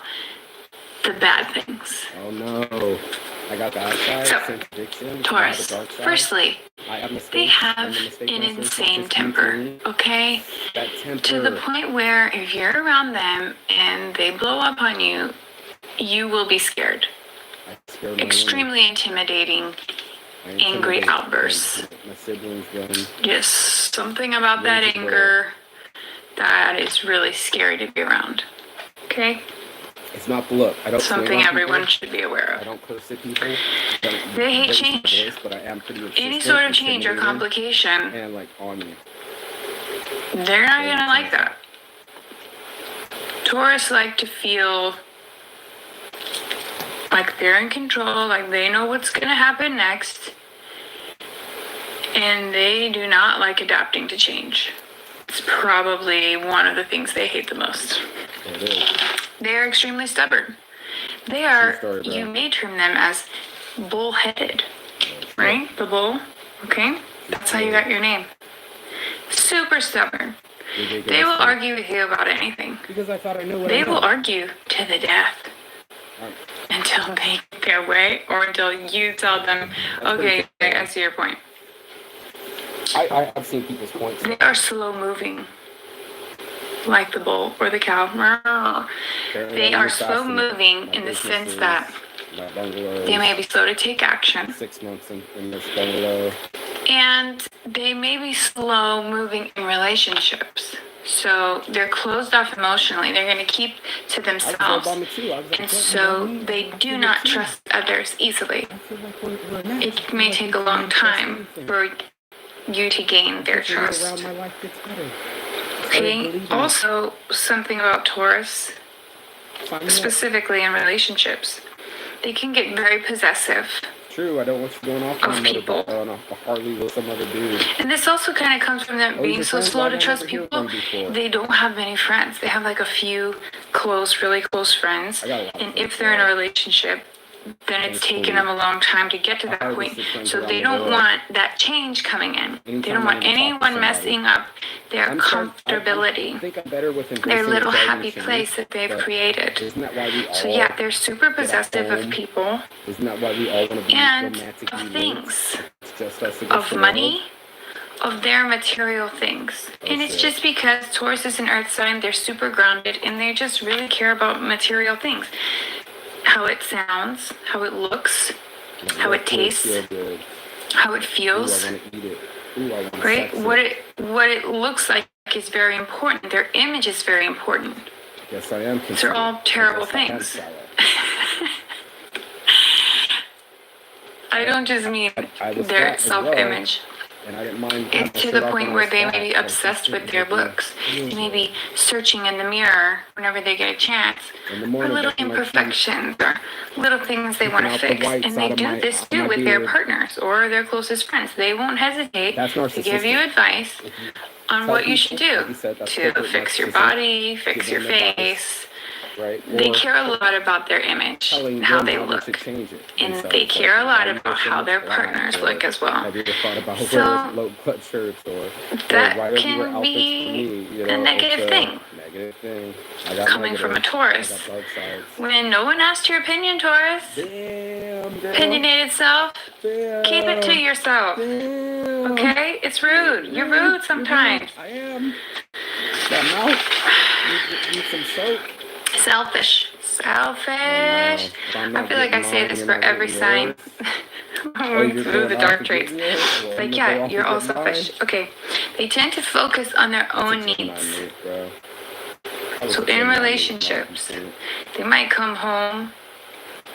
the bad things. Oh no. I got the outside, So, sense addiction, Taurus, the dark side. firstly, I have mistakes. they have I'm the mistake an master. insane Just temper, me. okay? That temper. To the point where if you're around them and they blow up on you, you will be scared. I scare my women. Extremely intimidating, I angry intimidate outbursts. my siblings, them. Just something about that Raging anger that is really scary to be around. Okay? It's not the look. I don't swing Something on everyone people. should be aware I of. don't curse at people. Don't They hate raise my change. voice, but I am pretty Any insistent, sort of change or intimidating, complication, and like on you. they're not gonna like that. Taurus like to feel like they're in control, like they know what's gonna happen next, and they do not like adapting to change. It's probably one of the things they hate the most. It is. They are extremely stubborn. They are, story, bro. you may term them as bullheaded, right? The bull, okay? That's how you got your name. Super stubborn. They will argue with you about anything. Because I thought I knew what They I know. will argue to the death until they get their way or until you tell them, okay, I see your point. I've seen people's points. They are slow moving, like the bull or the cow. They are slow moving in the sense that they may be slow to take action. 6 months in this bungalow. And they may be slow moving in relationships. So they're closed off emotionally. They're going to keep to themselves. And so they do not trust others easily. It may take a long time for you to gain their trust. Okay, also something about Taurus, specifically in relationships. They can get very possessive. True, I don't want you going off on a Harley with some other dude. And this also kind of comes from them being so slow to trust people. They don't have many friends. They have like a few really close friends. And if they're in a relationship, then it's taken them a long time to get to that point. So they don't want that change coming in. They don't want anyone messing up their comfortability, their little happy place that they've created. So yeah, they're super possessive of people and of things, of money, of their material things. And it's just because Taurus is an earth sign, they're super grounded and they just really care about material things. How it sounds, how it looks, how it tastes, how it feels, right? What it looks like is very important. Their image is very important. Yes, I am. These are all terrible things. I don't just mean their self-image. And I didn't mind. It's to the point where they may be obsessed with their looks. They may be searching in the mirror whenever they get a chance for little imperfections or little things they want to fix. And they do this too with their partners or their closest friends. They won't hesitate to give you advice on what you should do to fix your body, fix your face. Right? They care a lot about their image, how they look, and they care a lot about how their partners look as well. So that can be a negative thing coming from a Taurus. When no one asked your opinion, Taurus, opinionated self, keep it to yourself. Okay? It's rude. You're rude sometimes. I am. That mouth needs some soap. Selfish. I feel like I say this for every sign. Through the dark traits. Like, yeah, you're all selfish. Okay. They tend to focus on their own needs. So in relationships, they might come home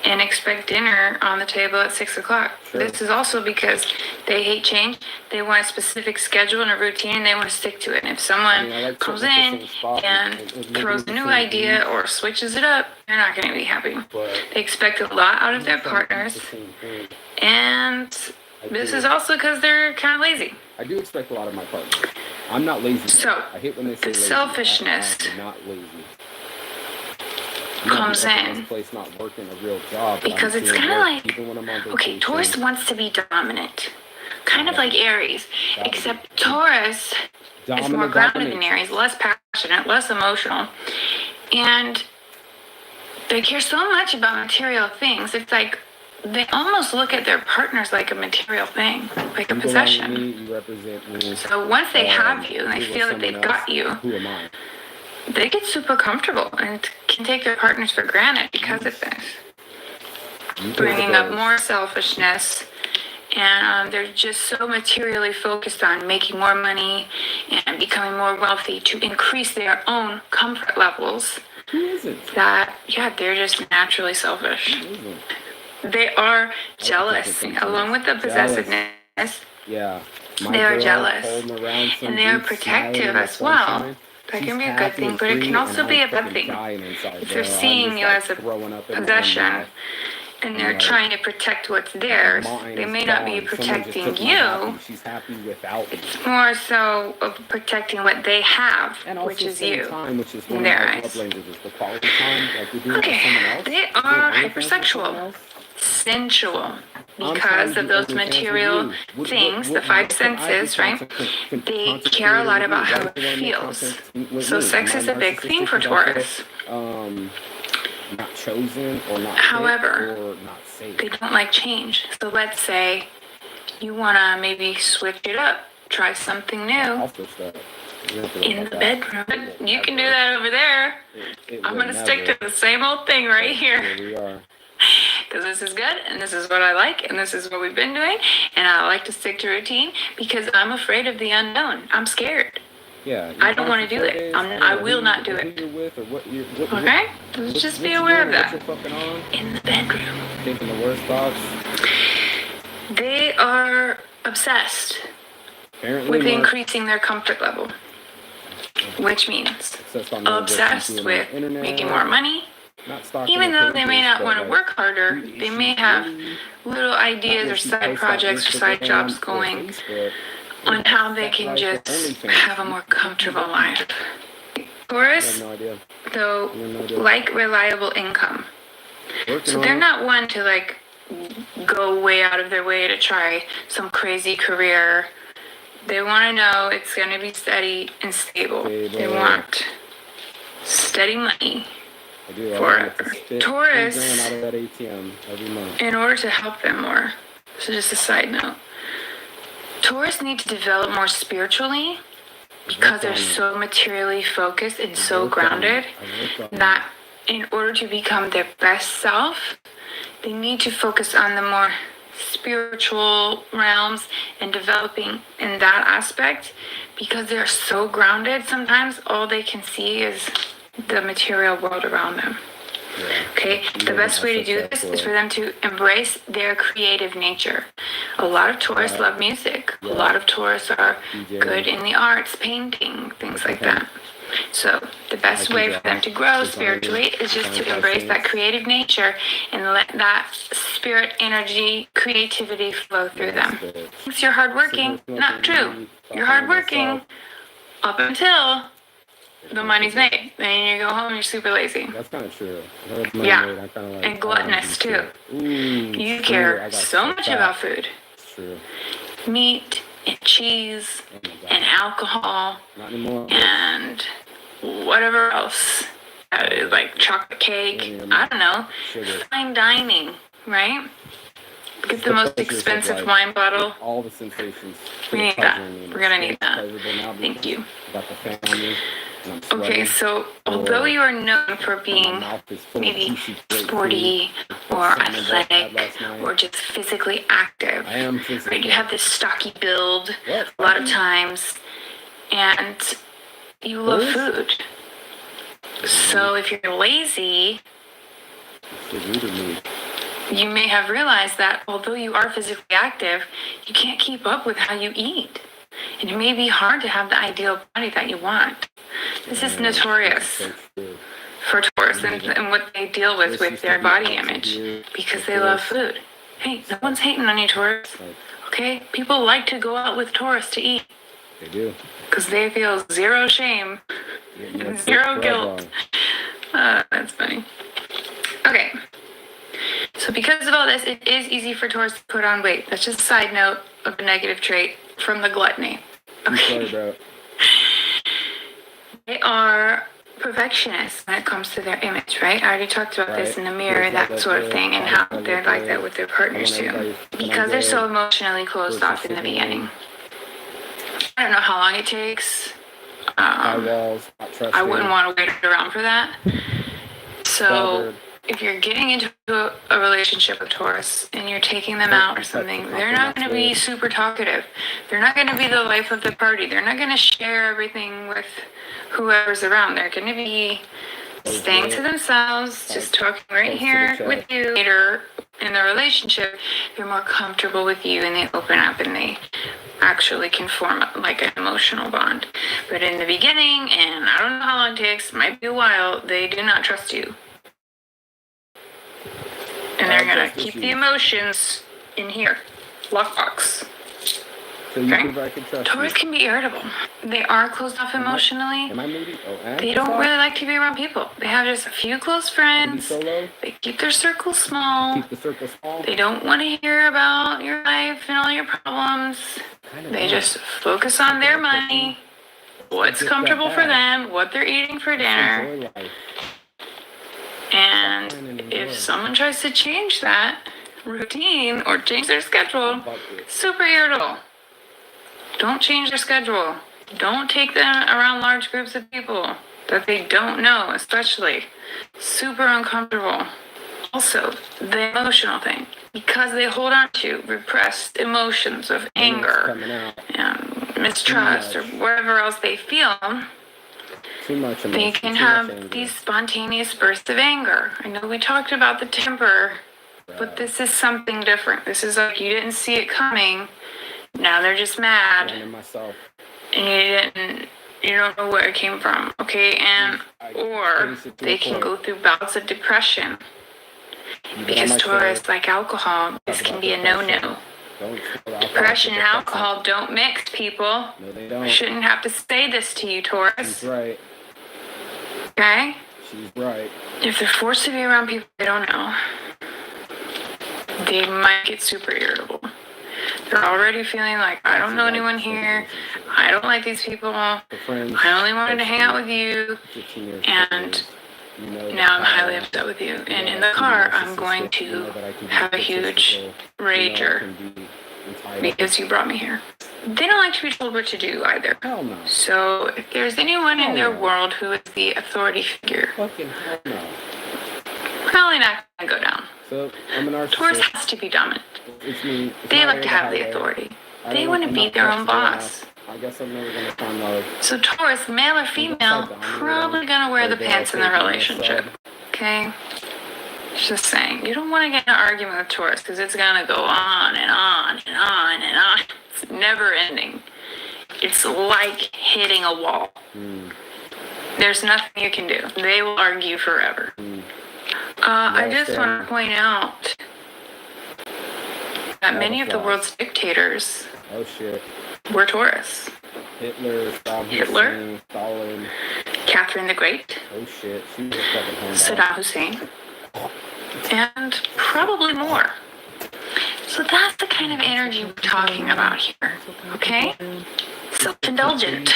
and expect dinner on the table at 6 o'clock. Sure. This is also because they hate change. They want a specific schedule and a routine, and they want to stick to it. And if someone comes in and throws a new idea or switches it up, they're not going to be happy. They expect a lot out of their partners. And this is also because they're kind of lazy. I do expect a lot of my partners. I'm not lazy. So, I hate when they say the selfishness I'm not lazy. Comes in not working a real job, because it's kind of like, okay, Taurus wants to be dominant, kind of like Aries, except Taurus is more grounded than Aries, less passionate, less emotional, and they care so much about material things. It's like they almost look at their partners like a material thing, like a possession. So once they have you and they feel that they've got you, who am I? They get super comfortable and can take their partners for granted because of this. Bringing up more selfishness, and they're just so materially focused on making more money and becoming more wealthy to increase their own comfort levels. Who isn't? That, yeah, they're just naturally selfish. They are jealous, along with the possessiveness. Yeah. They are jealous, and they are protective as well. That can be a good thing, but it can also be a bad thing. If they're seeing you as a possession and they're trying to protect what's theirs, they may not be protecting you. She's happy without you. It's more so of protecting what they have, and also which is you. Time, which is one in of their my eyes. love languages, the quality time, like we do with Okay, someone else. they are hypersexual, sensual, because of those material things, the five senses, right? They care a lot about how it feels. So sex is a big thing for Taurus. Not chosen or not. However, or not safe. they don't like change. So let's say you want to maybe switch it up, try something new I'll switch that. in the bedroom. You can do that over there. I'm going to stick to the same old thing right here. Here we are. Because this is good, and this is what I like, and this is what we've been doing, and I like to stick to routine because I'm afraid of the unknown. I'm scared. Yeah, I don't want to do it. I will not do it. Okay? Let's just be aware of that. In the bedroom. Thinking the worst thoughts. They are obsessed with increasing their comfort level, which means obsessed with making more money. Even though they may not want to work harder, they may have little ideas or side projects or side jobs going on how they can just have a more comfortable life. Taurus, though, like reliable income. So they're not one to like go way out of their way to try some crazy career. They want to know it's going to be steady and stable. They want steady money. For Taurus, in order to help them more. So just a side note. Taurus need to develop more spiritually because they're so materially focused and so grounded that in order to become their best self, they need to focus on the more spiritual realms and developing in that aspect because they're so grounded. Sometimes all they can see is the material world around them. Okay, the best way to do this is for them to embrace their creative nature. A lot of Taurus love music. A lot of Taurus are good in the arts, painting, things like that. So the best way for them to grow spiritually is just to embrace that creative nature and let that spirit, energy, creativity flow through them. Thinks you're hardworking. Not true. You're hardworking up until the money's made. Then you go home and you're super lazy. That's kind of true. Yeah, and gluttonous too. You care so much about food. True. Meat and cheese and alcohol and whatever else. Like chocolate cake. I don't know. Fine dining, right? Get the most expensive wine bottle. All the sensations. We need that. We're gonna need that. Thank you. Okay, so although you are known for being maybe sporty or athletic or just physically active, right? You have this stocky build a lot of times, and you love food. So if you're lazy, you may have realized that although you are physically active, you can't keep up with how you eat. And it may be hard to have the ideal body that you want. This is notorious for Taurus and what they deal with their body image because they love food. Hey, no one's hating on you, Taurus. Okay? People like to go out with Taurus to eat. They do. Because they feel zero shame and zero guilt. That's funny. Okay. So because of all this, it is easy for Taurus to put on weight. That's just a side note of a negative trait from the gluttony. Okay. They are perfectionists when it comes to their image, right? I already talked about this in the mirror, that sort of thing, and how they're like that with their partners too. Because they're so emotionally closed off in the beginning. I don't know how long it takes. I wouldn't want to wait around for that. So if you're getting into a relationship with Taurus and you're taking them out or something, they're not going to be super talkative. They're not going to be the life of the party. They're not going to share everything with whoever's around. They're going to be staying to themselves, just talking right here with you. Later in the relationship, they're more comfortable with you and they open up and they actually can form like an emotional bond. But in the beginning, and I don't know how long it takes, might be a while, they do not trust you. And they're going to keep the emotions in here. Lockbox. So you prove I can trust Taurus you. can be irritable. They are closed off emotionally. Am I moody? Oh, they don't really like to be around people. They have just a few close friends. Solo. They keep their circle small. Keep the circle small. They don't want to hear about your life and all your problems. They just focus on their money, what's comfortable for them, what they're eating for dinner. And if someone tries to change that routine or change their schedule, super irritable. Don't change their schedule. Don't take them around large groups of people that they don't know, especially. Super uncomfortable. Also, the emotional thing. Because they hold on to repressed emotions of anger and mistrust or whatever else they feel, they can have these spontaneous bursts of anger. I know we talked about the temper, but this is something different. This is like you didn't see it coming. Now they're just mad. And you don't know where it came from, okay? And or they can go through bouts of depression. Because Taurus, like alcohol, this can be a no-no. Depression and alcohol don't mix, people. No, they don't. I shouldn't have to say this to you, Taurus. She's right. Okay? She's right. If they're forced to be around people they don't know, they might get super irritable. They're already feeling like, I don't know anyone here. I don't like these people. I only wanted to hang out with you. And now I'm highly upset with you. And in the car, I'm going to have a huge rager because you brought me here. They don't like to be told what to do either. Hell no. So if there's anyone in their world who is the authority figure, Fucking hell no. probably not going to go down. So, I'm an narcissist. Taurus has to be dominant. It's They like to have the authority. They want to be their own boss. I guess I'm never gonna find love. So Taurus, male or female, probably gonna wear the pants in the relationship. Okay? Just saying. You don't want to get in an argument with Taurus because it's gonna go on and on and on and on. It's never ending. It's like hitting a wall. There's nothing you can do. They will argue forever. I just want to point out that many of the world's dictators were Taurus. Hitler, Stalin, Catherine the Great, oh shit, she was a fucking homebody. Saddam Hussein, and probably more. So that's the kind of energy we're talking about here, okay? Self-indulgent.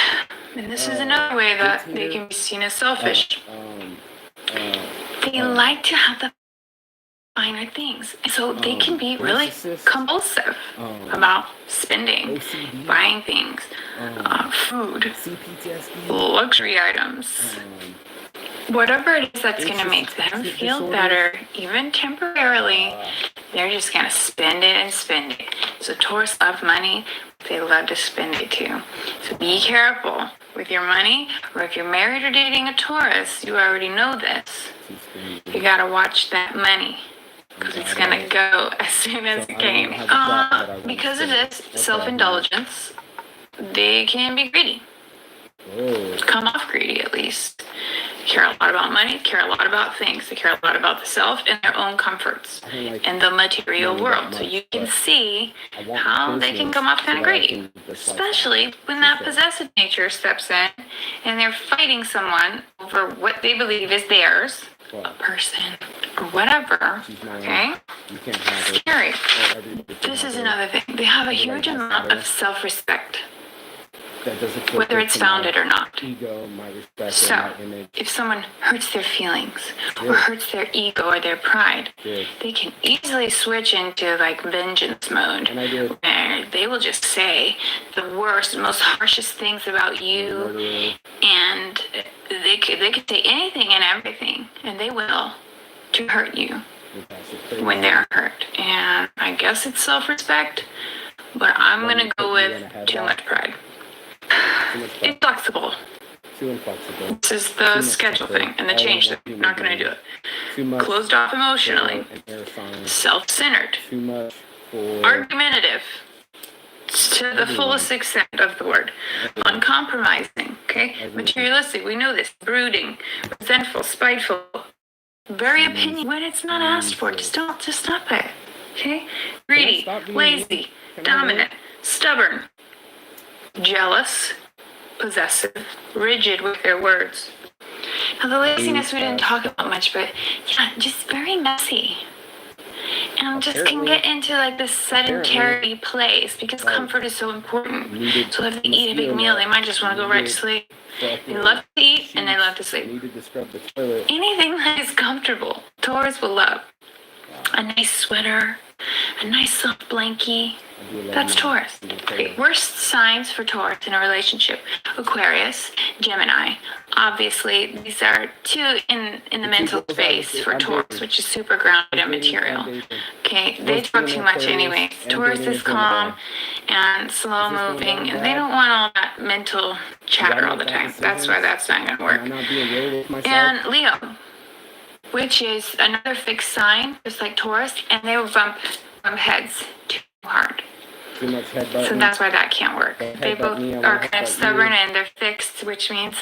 And this is another way that they can be seen as selfish. They like to have the finer things. So they can be really compulsive about spending, buying things, food, luxury items, whatever it is that's going to make them feel better, even temporarily. They're just going to spend it and spend it. So Taurus love money. They love to spend it too. So be careful with your money, or if you're married or dating a Taurus, you already know this. You got to watch that money. Because it's going to go as soon as it came. Because of this self-indulgence, they can be greedy. Come off greedy, at least. Care a lot about money, care a lot about things. They care a lot about the self and their own comforts in the material world. So you can see how they can come off kind of greedy. Especially when that possessive nature steps in and they're fighting someone over what they believe is theirs, a person, or whatever, okay? Scary. This is another thing. They have a huge amount of self-respect, whether it's founded or not. So, if someone hurts their feelings, or hurts their ego or their pride, they can easily switch into like vengeance mode, where they will just say the worst, most harshest things about you, and they could say anything and everything, and they will, to hurt you when they're hurt. And I guess it's self-respect, but I'm gonna go with too much pride. Inflexible. Too inflexible. This is the schedule thing and the change that you're not going to do it. Too much. Closed off emotionally. Self-centered. Too much. Argumentative. To the fullest extent of the word. Uncompromising. Okay? Materialistic. We know this. Brooding. Resentful. Spiteful. Very opinion when it's not asked for. Just stop it. Okay? Greedy, lazy, dominant, stubborn, jealous, possessive, rigid with their words. Now the laziness we didn't talk about much, but yeah, just very messy. And just can get into like this sedentary place because comfort is so important. So if they eat a big meal, they might just want to go right to sleep. They love to eat and they love to sleep. Anything that is comfortable, Taurus will love. A nice sweater, a nice soft blankie. That's Taurus. Okay, worst signs for Taurus in a relationship: Aquarius, Gemini. Obviously, these are two in the mental space for Taurus, which is super grounded and material. Okay, they talk too much anyway. Taurus is calm and slow moving, and they don't want all that mental chatter all the time. That's why that's not going to work. And Leo, which is another fixed sign, just like Taurus, and they will bump heads too hard. Too much headbutt. So that's why that can't work. They both are kind of stubborn and they're fixed, which means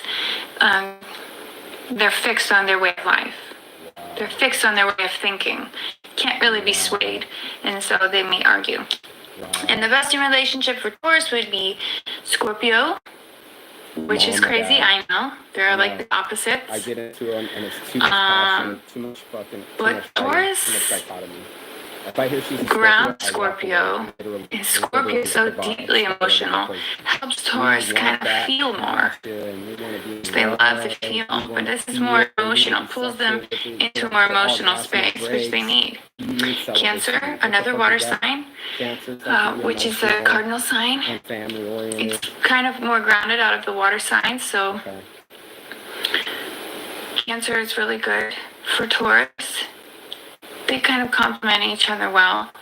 they're fixed on their way of life. They're fixed on their way of thinking. Can't really be swayed, and so they may argue. And the best in relationship for Taurus would be Scorpio, which is crazy. I know they're like the opposites. I get into them, and it's too much passion, too much fucking. But Taurus, too much dichotomy. If I hear she's ground Scorpio, and Scorpio is so deeply emotional, helps Taurus kind of feel more. They love to feel, but this is more emotional, pulls them into a more emotional space, which they need. Cancer, another water sign, which is a cardinal sign. It's kind of more grounded out of the water signs, so Cancer is really good for Taurus. They kind of complement each other well.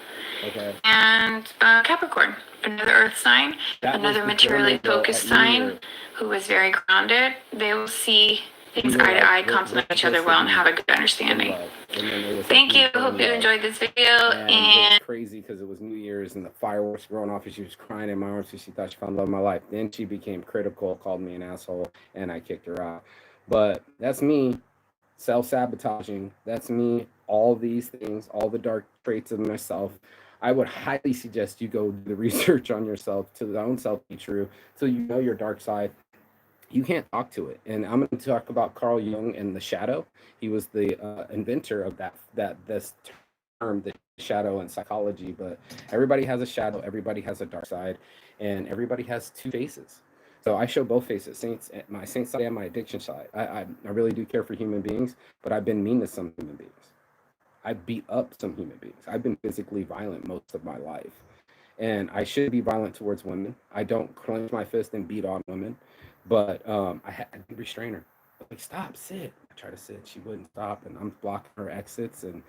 Okay. And Capricorn, another earth sign, another materially focused sign who is very grounded. They will see things eye to eye, complement each other well, and have a good understanding. Thank you. Hope you enjoyed this video. And it was crazy because it was New Year's and the fireworks were going off and she was crying in my arms because she thought she found love of my life. Then she became critical, called me an asshole, and I kicked her out. But that's me self-sabotaging. That's me. All these things, all the dark traits of myself. I would highly suggest you go do the research on yourself, to the own self be true, so you know your dark side. You can't talk to it. And I'm going to talk about Carl Jung and the shadow. He was the inventor of this term, the shadow in psychology. But everybody has a shadow, everybody has a dark side, and everybody has two faces. So I show both faces, my saint side and my addiction side. I really do care for human beings, but I've been mean to some human beings. I beat up some human beings. I've been physically violent most of my life. And I should be violent towards women. I don't clench my fist and beat on women. But I had to restrain her. Like, stop, sit. I try to sit. She wouldn't stop. And I'm blocking her exits and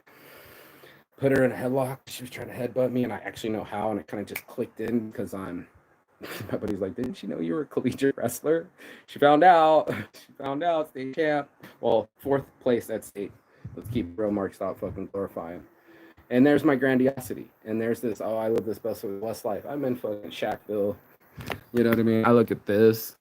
put her in a headlock. She was trying to headbutt me. And I actually know how. And it kind of just clicked in because my buddy's like, didn't she know you were a collegiate wrestler? She found out. State champ. Well, 4th place at state. Let's keep real marks, stop fucking glorifying. And there's my grandiosity. And there's this, I live this best life. I'm in fucking Shackville. You know what I mean? I look at this.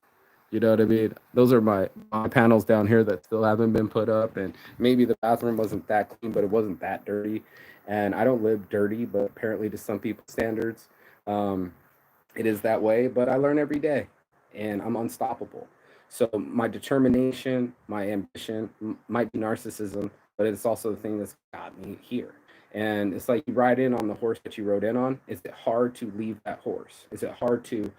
You know what I mean? Those are my panels down here that still haven't been put up. And maybe the bathroom wasn't that clean, but it wasn't that dirty. And I don't live dirty, but apparently to some people's standards, it is that way. But I learn every day. And I'm unstoppable. So my determination, my ambition might be narcissism, but it's also the thing that's got me here. And it's like you ride in on the horse that you rode in on. Is it hard to leave that horse? Is it hard to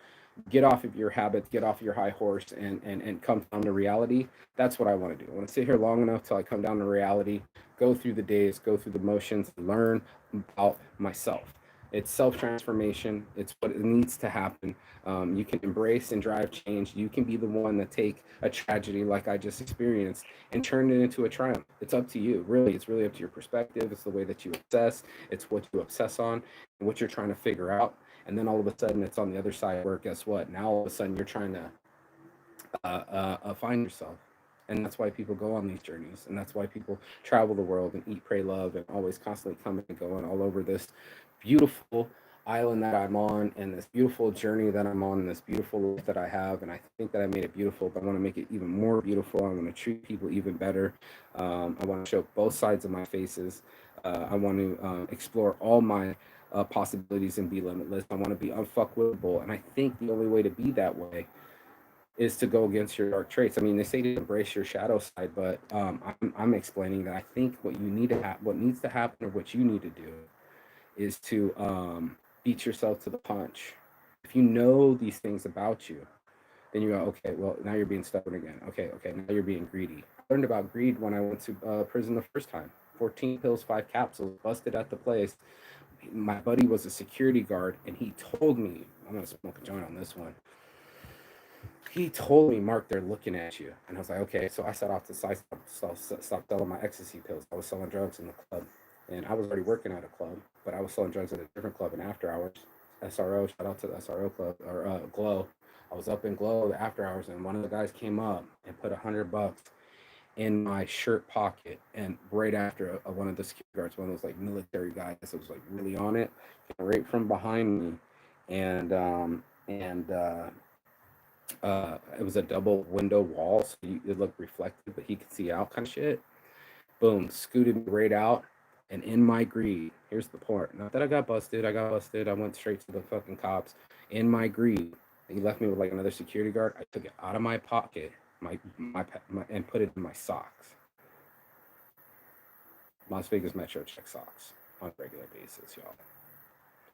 get off of your habits, get off your high horse and come down to reality? That's what I want to do. I want to sit here long enough till I come down to reality, go through the days, go through the motions, learn about myself. It's self-transformation. It's what it needs to happen. You can embrace and drive change. You can be the one that take a tragedy like I just experienced and turn it into a triumph. It's up to you. Really, it's really up to your perspective. It's the way that you obsess. It's what you obsess on and what you're trying to figure out. And then all of a sudden it's on the other side where guess what? Now all of a sudden you're trying to find yourself. And that's why people go on these journeys. And that's why people travel the world and eat, pray, love, and always constantly coming and going all over this beautiful island that I'm on and this beautiful journey that I'm on, and this beautiful life that I have. And I think that I made it beautiful, but I want to make it even more beautiful. I want to treat people even better. I want to show both sides of my faces. I want to explore all my possibilities and be limitless. I want to be unfuckable. And I think the only way to be that way is to go against your dark traits. I mean, they say to embrace your shadow side, but I'm explaining that I think what you need to what needs to happen, or what you need to do, is to beat yourself to the punch. If you know these things about you, then you go, okay, well, now you're being stubborn again. Okay, now you're being greedy. I learned about greed when I went to prison the first time. 14 pills, 5 capsules, busted at the place. My buddy was a security guard, and he told me, I'm gonna smoke a joint on this one. He told me, Mark, they're looking at you. And I was like, okay. So I set off to stop selling my ecstasy pills. I was selling drugs in the club. And I was already working at a club, but I was selling drugs at a different club in after hours. SRO, shout out to the SRO club, or Glow. I was up in Glow the after hours, and one of the guys came up and put $100 in my shirt pocket. And right after, one of the security guards, one of those like military guys that was like really on it, came right from behind me. And it was a double window wall, so it looked reflective, but he could see out, kind of shit. Boom, scooted me right out. And in my greed, here's the part. Not that I got busted. I went straight to the fucking cops. In my greed, he left me with like another security guard. I took it out of my pocket, and put it in my socks. Las Vegas Metro check socks on a regular basis, y'all.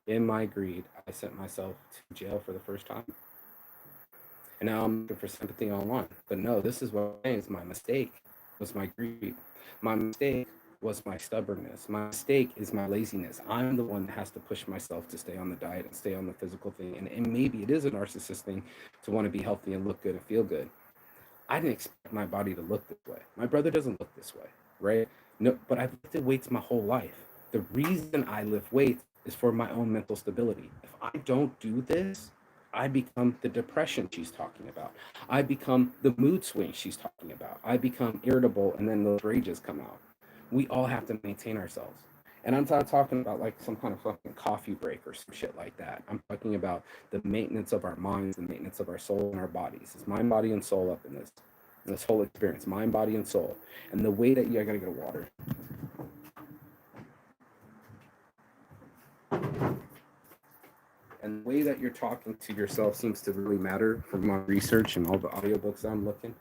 In my greed, I sent myself to jail for the first time. And now I'm looking for sympathy online. But no, this is what I'm saying is my mistake was my greed. My mistake was my stubbornness. My mistake is my laziness. I'm the one that has to push myself to stay on the diet and stay on the physical thing. And maybe it is a narcissist thing to want to be healthy and look good and feel good. I didn't expect my body to look this way. My brother doesn't look this way, right? No, but I've lifted weights my whole life. The reason I lift weights is for my own mental stability. If I don't do this, I become the depression she's talking about. I become the mood swing she's talking about. I become irritable, and then those rages come out. We all have to maintain ourselves. And I'm not talking about like some kind of fucking coffee break or some shit like that. I'm talking about the maintenance of our minds, the maintenance of our soul and our bodies. It's mind, body, and soul up in this whole experience. Mind, body, and soul. And the way that I gotta get water. And the way that you're talking to yourself seems to really matter from my research and all the audiobooks I'm looking.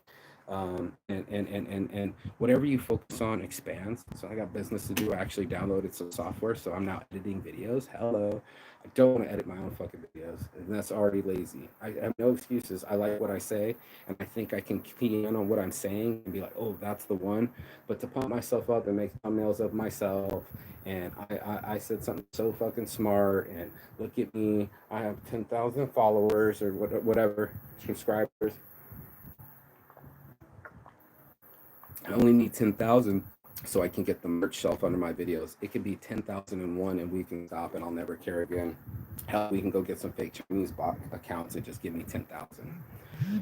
And whatever you focus on expands. So I got business to do. I actually downloaded some software, so I'm now editing videos. Hello. I don't want to edit my own fucking videos, and that's already lazy. I have no excuses. I like what I say, and I think I can key in on what I'm saying and be like, oh, that's the one. But to pump myself up and make thumbnails of myself, and I said something so fucking smart, and look at me, I have 10,000 followers or whatever, subscribers. I only need 10,000 so I can get the merch shelf under my videos. It could be 10,001 and we can stop and I'll never care again. Hell, we can go get some fake Chinese bot accounts and just give me 10,000.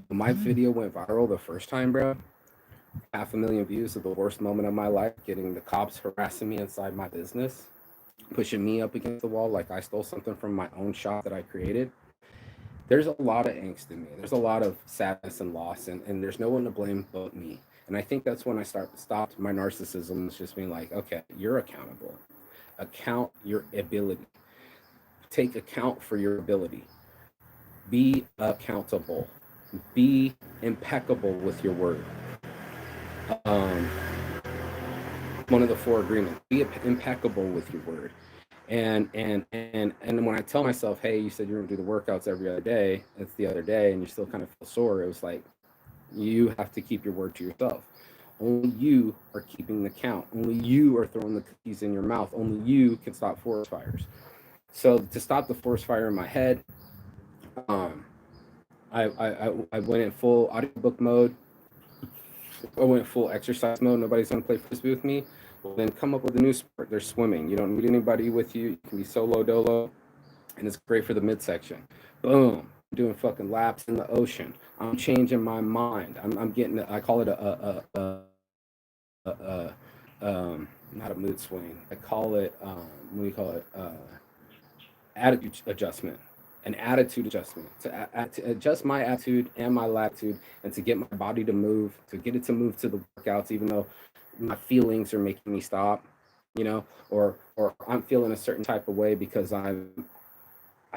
When my video went viral the first time, bro, 500,000 views of the worst moment of my life, getting the cops harassing me inside my business, pushing me up against the wall like I stole something from my own shop that I created. There's a lot of angst in me. There's a lot of sadness and loss, and there's no one to blame but me. And I think that's when I stopped my narcissism. It's just being like, okay, you're accountable. Account your ability. Take account for your ability. Be accountable. Be impeccable with your word. One of the 4 agreements. Be impeccable with your word. And when I tell myself, hey, you said you're gonna do the workouts every other day, it's the other day, and you still kind of feel sore, it was like, you have to keep your word to yourself. Only you are keeping the count. Only you are throwing the cookies in your mouth. Only you can stop forest fires. So to stop the forest fire in my head, I went in full audiobook mode. I went full exercise mode. Nobody's gonna play frisbee with me. Well, then come up with a new sport. There's swimming. You don't need anybody with you. You can be solo dolo, and it's great for the midsection. Boom. I'm doing fucking laps in the ocean. I'm changing my mind. I'm getting. I call it not a mood swing. I call it. What do you call it? attitude adjustment, an attitude adjustment to adjust my attitude and my latitude, and to get my body to move, to get it to move to the workouts, even though my feelings are making me stop, or I'm feeling a certain type of way because I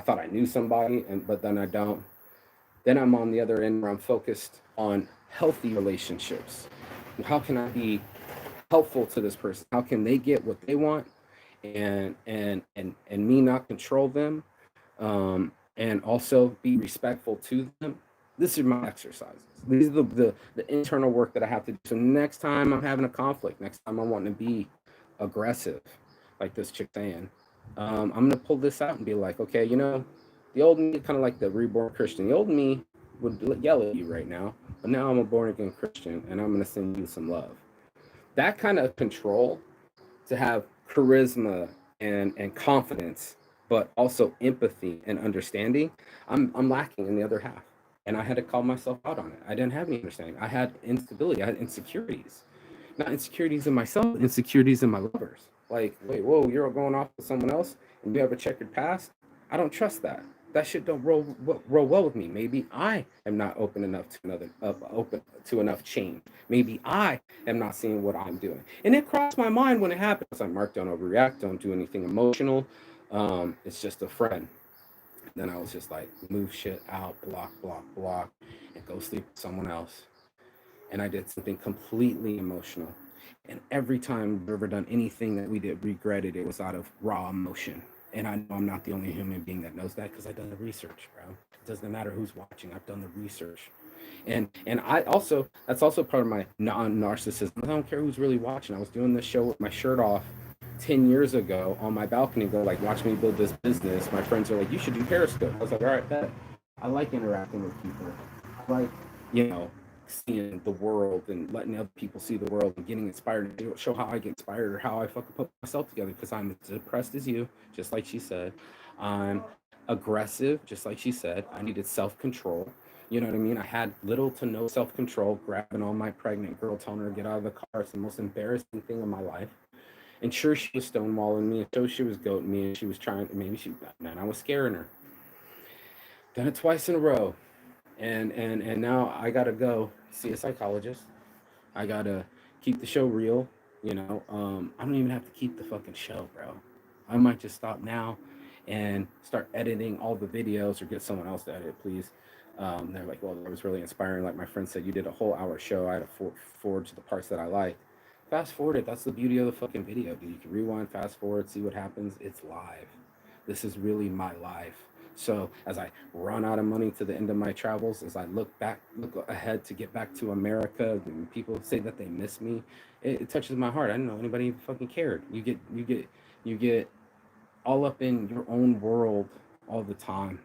thought I knew somebody, but then I don't. Then I'm on the other end where I'm focused on healthy relationships. How can I be helpful to this person? How can they get what they want, and me not control them, and also be respectful to them? This is my exercises. These are the internal work that I have to do. So next time I'm having a conflict, next time I'm wanting to be aggressive, like this chick saying, I'm gonna pull this out and be like, okay, the old me, kind of like the reborn Christian. The old me would yell at you right now, but now I'm a born again Christian, and I'm gonna send you some love. That kind of control, to have charisma and confidence, but also empathy and understanding, I'm lacking in the other half. And I had to call myself out on it. I didn't have any understanding. I had instability. I had insecurities. Not insecurities in myself, insecurities in my lovers. Like, wait, whoa, you're going off with someone else and you have a checkered past? I don't trust that. That shit don't roll well with me. Maybe I am not open enough to open to enough change. Maybe I am not seeing what I'm doing. And it crossed my mind when it happened. It's like, Mark, don't overreact. Don't do anything emotional. It's just a friend. Then I was just like, move shit out, block, block, block, and go sleep with someone else. And I did something completely emotional. And every time we've ever done anything that we did regretted, it was out of raw emotion. And I know I'm not the only human being that knows that, because I've done the research, bro. It doesn't matter who's watching. I've done the research. And I also, that's also part of my non-narcissism. I don't care who's really watching. I was doing this show with my shirt off 10 years ago on my balcony, go like, watch me build this business. My friends are like, you should do Periscope. I was like, all right, bet. I like interacting with people. I like, seeing the world and letting other people see the world and getting inspired to show how I get inspired, or how I fucking put myself together, because I'm as depressed as you, just like she said. I'm aggressive, just like she said. I needed self-control. You know what I mean? I had little to no self-control, grabbing on my pregnant girl, telling her to get out of the car. It's the most embarrassing thing in my life. And sure, she was stonewalling me, and sure, she was goating me, and she was trying, and I was scaring her. Done it twice in a row. And now I gotta go see a psychologist. I gotta keep the show real. I don't even have to keep the fucking show, bro. I might just stop now and start editing all the videos, or get someone else to edit, please. They're like, well, that was really inspiring. Like my friend said, you did a whole hour show. I had to forward to the parts that I like. Fast forward it. That's the beauty of the fucking video, dude. You can rewind, fast forward, see what happens. It's live. This is really my life. So as I run out of money to the end of my travels, as I look ahead to get back to America, and people say that they miss me, it touches my heart. I didn't know anybody even fucking cared. You get all up in your own world all the time.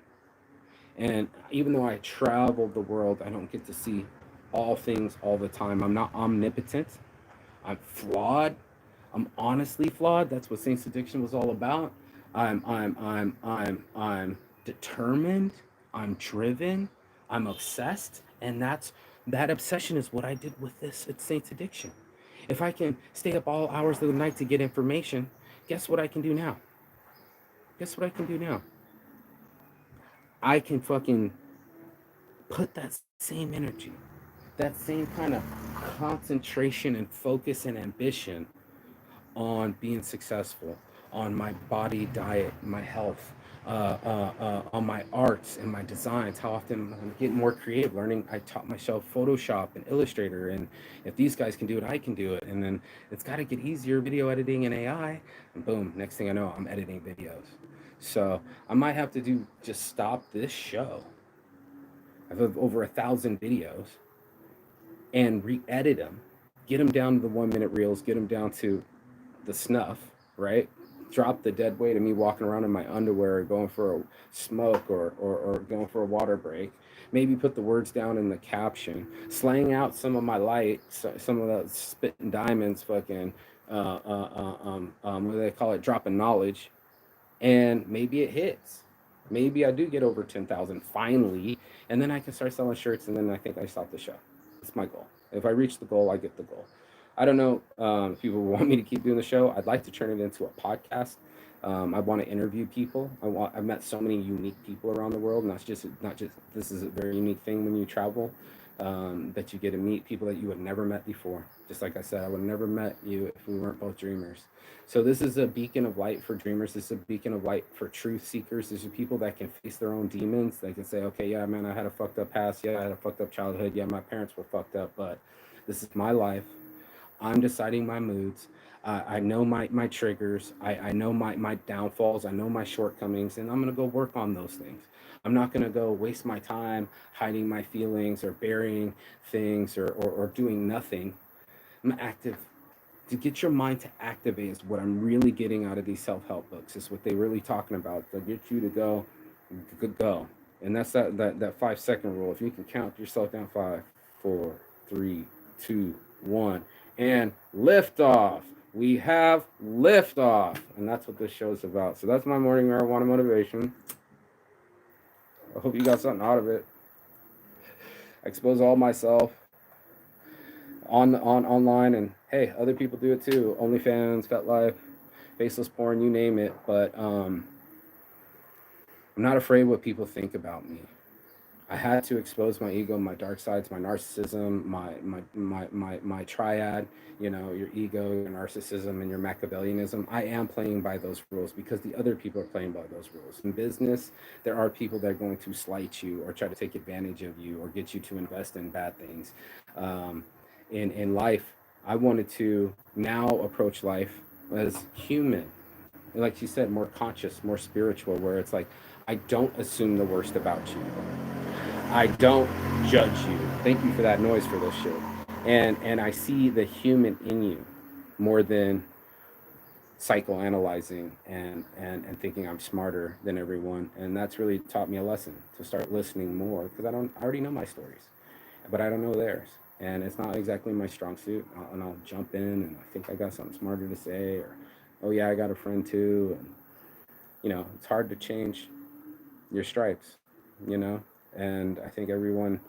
And even though I travel the world, I don't get to see all things all the time. I'm not omnipotent. I'm flawed. I'm honestly flawed. That's what Saints Addiction was all about. I'm determined. I'm driven. I'm obsessed, and that obsession is what I did with this at Saints Addiction. If I can stay up all hours of the night to get information, guess what I can do now? Guess what I can do now? I can fucking put that same energy, that same kind of concentration and focus and ambition on being successful, on my body, diet, my health, on my arts and my designs. How often I'm getting more creative, learning. I taught myself Photoshop and Illustrator, and if these guys can do it, I can do it. And then it's got to get easier, video editing and AI, and boom, next thing I know, I'm editing videos. So I might have to just stop this show. I have over 1,000 videos, and re-edit them, get them down to the 1 minute reels, get them down to the snuff, right? Drop the dead weight of me walking around in my underwear, going for a smoke, or going for a water break. Maybe put the words down in the caption, slang out some of my light, some of the spitting diamonds, fucking, what do they call it? Dropping knowledge. And maybe it hits. Maybe I do get over 10,000 finally, and then I can start selling shirts, and then I think I stop the show. It's my goal. If I reach the goal, I get the goal. I don't know if people want me to keep doing the show. I'd like to turn it into a podcast. I want to interview people. I've met so many unique people around the world, and not just this is a very unique thing when you travel, that you get to meet people that you would never met before. Just like I said, I would have never met you if we weren't both dreamers. So this is a beacon of light for dreamers. This is a beacon of light for truth seekers. These are people that can face their own demons. They can say, okay, yeah, man, I had a fucked up past. Yeah, I had a fucked up childhood. Yeah, my parents were fucked up, but this is my life. I'm deciding my moods. I know my triggers. I know my downfalls. I know my shortcomings, and I'm going to go work on those things. I'm not going to go waste my time hiding my feelings or burying things or doing nothing. I'm active. To get your mind to activate is what I'm really getting out of these self-help books. Is what they're really talking about. To get you to go. And that's that 5 second rule. If you can count yourself down, 5, 4, 3, 2, 1, and lift off. We have lift off, and that's what this show's about. So that's my morning marijuana motivation. I hope you got something out of it. I expose all myself on online, and hey, other people do it too. OnlyFans, FetLife, faceless porn, you name it. But I'm not afraid what people think about me. I had to expose my ego, my dark sides, my narcissism, my triad, your ego, your narcissism, and your Machiavellianism. I am playing by those rules because the other people are playing by those rules. In business, there are people that are going to slight you or try to take advantage of you or get you to invest in bad things. In life, I wanted to now approach life as human. Like she said, more conscious, more spiritual, where it's like, I don't assume the worst about you. I don't judge you. Thank you for that noise for this shit. And I see the human in you more than psychoanalyzing and thinking I'm smarter than everyone. And that's really taught me a lesson to start listening more because I already know my stories, but I don't know theirs. And it's not exactly my strong suit. And I'll jump in and I think I got something smarter to say, or, oh yeah, I got a friend too. And, it's hard to change your stripes, and I think everyone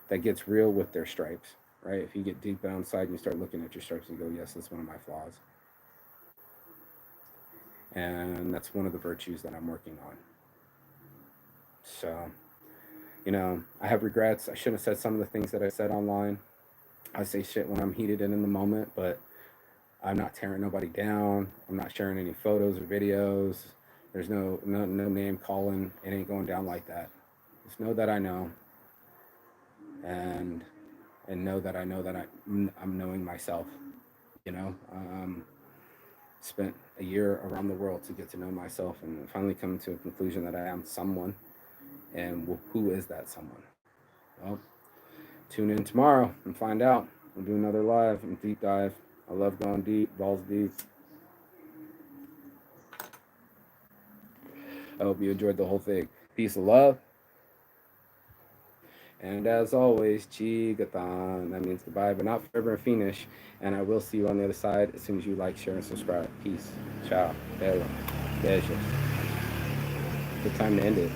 that gets real with their stripes, right? If you get deep down inside and you start looking at your stripes and go, yes, that's one of my flaws. And that's one of the virtues that I'm working on. So, I have regrets. I shouldn't have said some of the things that I said online. I say shit when I'm heated and in the moment, but I'm not tearing nobody down. I'm not sharing any photos or videos. There's no name calling. It ain't going down like that. Just know that I know. And know that I know that I'm knowing myself. Spent a year around the world to get to know myself and finally come to a conclusion that I am someone. And who is that someone? Well, tune in tomorrow and find out. We'll do another live and deep dive. I love going deep, balls deep. I hope you enjoyed the whole thing. Peace and love. And as always, Chigatan. That means goodbye, but not forever and finish. And I will see you on the other side as soon as you like, share, and subscribe. Peace. Ciao. Bella. Beijos. Good time to end it.